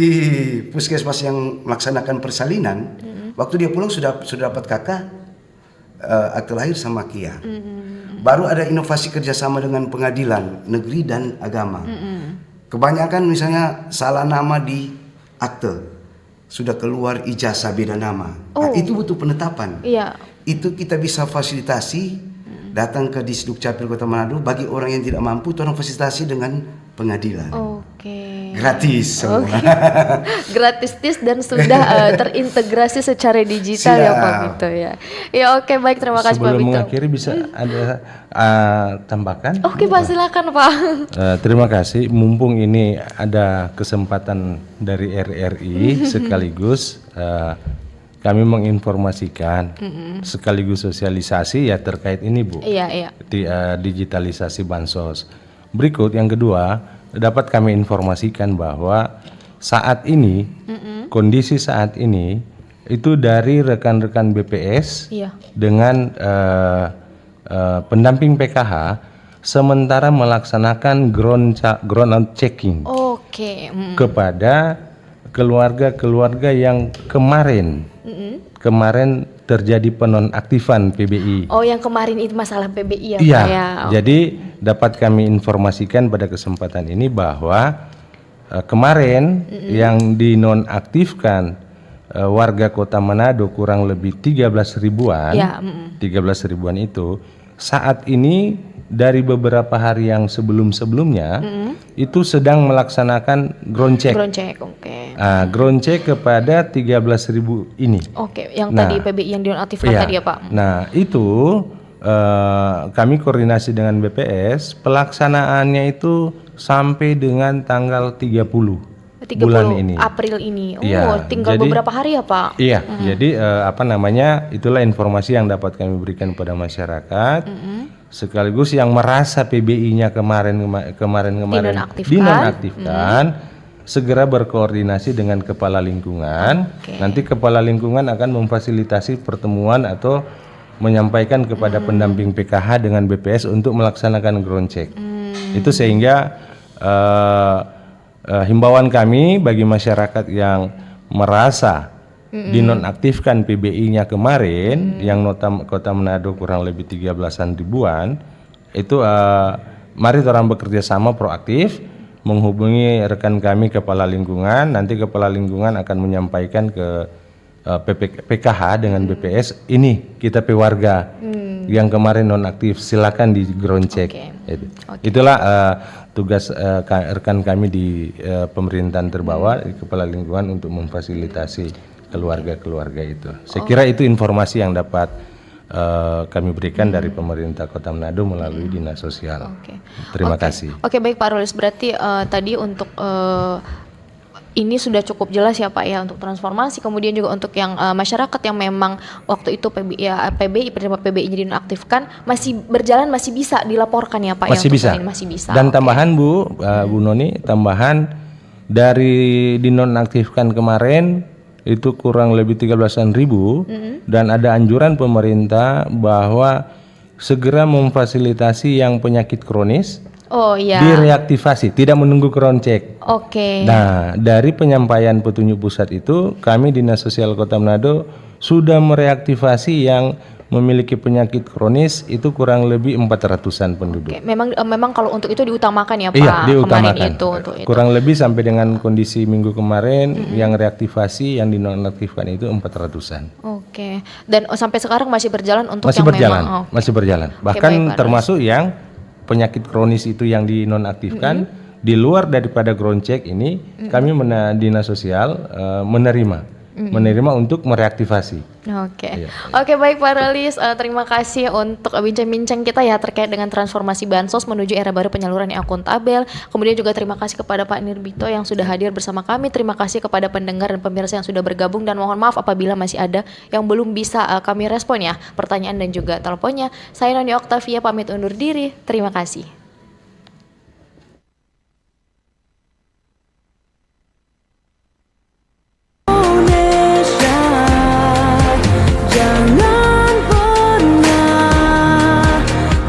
puskesmas yang melaksanakan persalinan, waktu dia pulang sudah dapat KK, akte lahir sama KIA. Baru ada inovasi kerjasama dengan pengadilan negeri dan agama. Kebanyakan misalnya salah nama di akte, sudah keluar ijazah beda nama. Nah, itu butuh penetapan. Itu kita bisa fasilitasi, datang ke Disdukcapil Kota Manado, bagi orang yang tidak mampu tolong fasilitasi dengan pengadilan. Gratis semua. Gratis dan sudah terintegrasi secara digital. Siap. Ya Pak Bito ya. Ya oke, baik, terima kasih Pak Bito. Sebelum mengakhiri bisa ada tambahkan? Oke Pak, silakan Pak. Terima kasih, mumpung ini ada kesempatan dari RRI sekaligus kami menginformasikan sekaligus sosialisasi ya terkait ini Bu. Digitalisasi bansos. Berikut yang kedua, dapat kami informasikan bahwa saat ini kondisi saat ini itu dari rekan-rekan BPS dengan pendamping PKH sementara melaksanakan ground out checking kepada keluarga-keluarga yang kemarin terjadi penonaktifan PBI. Yang kemarin itu masalah PBI ya Iya, Pak ya. Jadi dapat kami informasikan pada kesempatan ini bahwa kemarin yang dinonaktifkan warga Kota Manado kurang lebih 13 ribuan. 13 ribuan itu saat ini dari beberapa hari yang sebelum-sebelumnya itu sedang melaksanakan ground check. Ground check kepada 13.000 ini. Yang tadi PBI yang dinonaktifkan tadi ya Pak. Nah, itu kami koordinasi dengan BPS, pelaksanaannya itu sampai dengan tanggal 30 bulan ini. April ini. Tinggal beberapa hari ya Pak. Jadi itulah informasi yang dapat kami berikan kepada masyarakat. Sekaligus yang merasa PBI-nya kemarin dinonaktifkan, segera berkoordinasi dengan kepala lingkungan. Nanti kepala lingkungan akan memfasilitasi pertemuan atau menyampaikan kepada pendamping PKH dengan BPS untuk melaksanakan ground check. Itu sehingga himbauan kami bagi masyarakat yang merasa dinonaktifkan PBI-nya kemarin yang Kota Manado kurang lebih 13-an ribuan itu mari orang bekerja sama proaktif menghubungi rekan kami kepala lingkungan. Nanti kepala lingkungan akan menyampaikan ke PKH dengan BPS, ini kita warga yang kemarin nonaktif, silakan di ground check. Itulah tugas rekan kami di pemerintahan terbawah di kepala lingkungan untuk memfasilitasi keluarga-keluarga itu. Saya kira itu informasi yang dapat kami berikan dari pemerintah Kota Manado melalui Dinas Sosial. Terima kasih. Baik Pak Rolis, berarti tadi untuk ini sudah cukup jelas ya Pak ya untuk transformasi, kemudian juga untuk yang masyarakat yang memang waktu itu PBI penerima PBI-nya dinonaktifkan masih berjalan, masih bisa dilaporkan ya Pak masih ya? Bisa. Masih bisa. Dan tambahan Bu Noni, tambahan Dari dinonaktifkan kemarin itu kurang lebih 13.000 dan ada anjuran pemerintah bahwa segera memfasilitasi yang penyakit kronis Oh iya. direaktivasi, tidak menunggu crown check. Oke. Nah, dari penyampaian petunjuk pusat itu, kami Dinas Sosial Kota Manado sudah mereaktivasi yang memiliki penyakit kronis itu kurang lebih 400-an penduduk. Oke. Memang kalau untuk itu diutamakan ya Pak. Iya, diutamakan. Kemarin itu untuk itu. Kurang lebih sampai dengan kondisi minggu kemarin yang reaktivasi, yang dinonaktifkan itu 400-an. Oke. Dan sampai sekarang masih berjalan untuk Masih yang berjalan, memang masih berjalan. Bahkan baik, Pak termasuk yang penyakit kronis itu yang dinonaktifkan di luar daripada ground check ini, kami Dinas Sosial menerima untuk mereaktivasi. Oke, Iya. Oke baik Pak Rolis, terima kasih untuk bincang-bincang kita ya terkait dengan transformasi bansos menuju era baru penyaluran yang akuntabel. Kemudian juga terima kasih kepada Pak Nirbito yang sudah hadir bersama kami. Terima kasih kepada pendengar dan pemirsa yang sudah bergabung dan mohon maaf apabila masih ada yang belum bisa kami respon ya pertanyaan dan juga teleponnya. Saya Noni Oktavia pamit undur diri. Terima kasih. Jangan pernah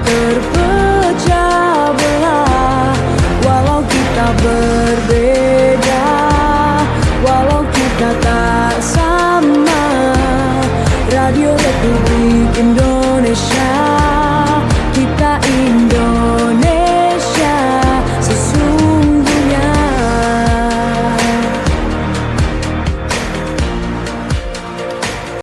terpecah belah, walau kita berbeda, walau kita tak sama. Radio Republik Indonesia.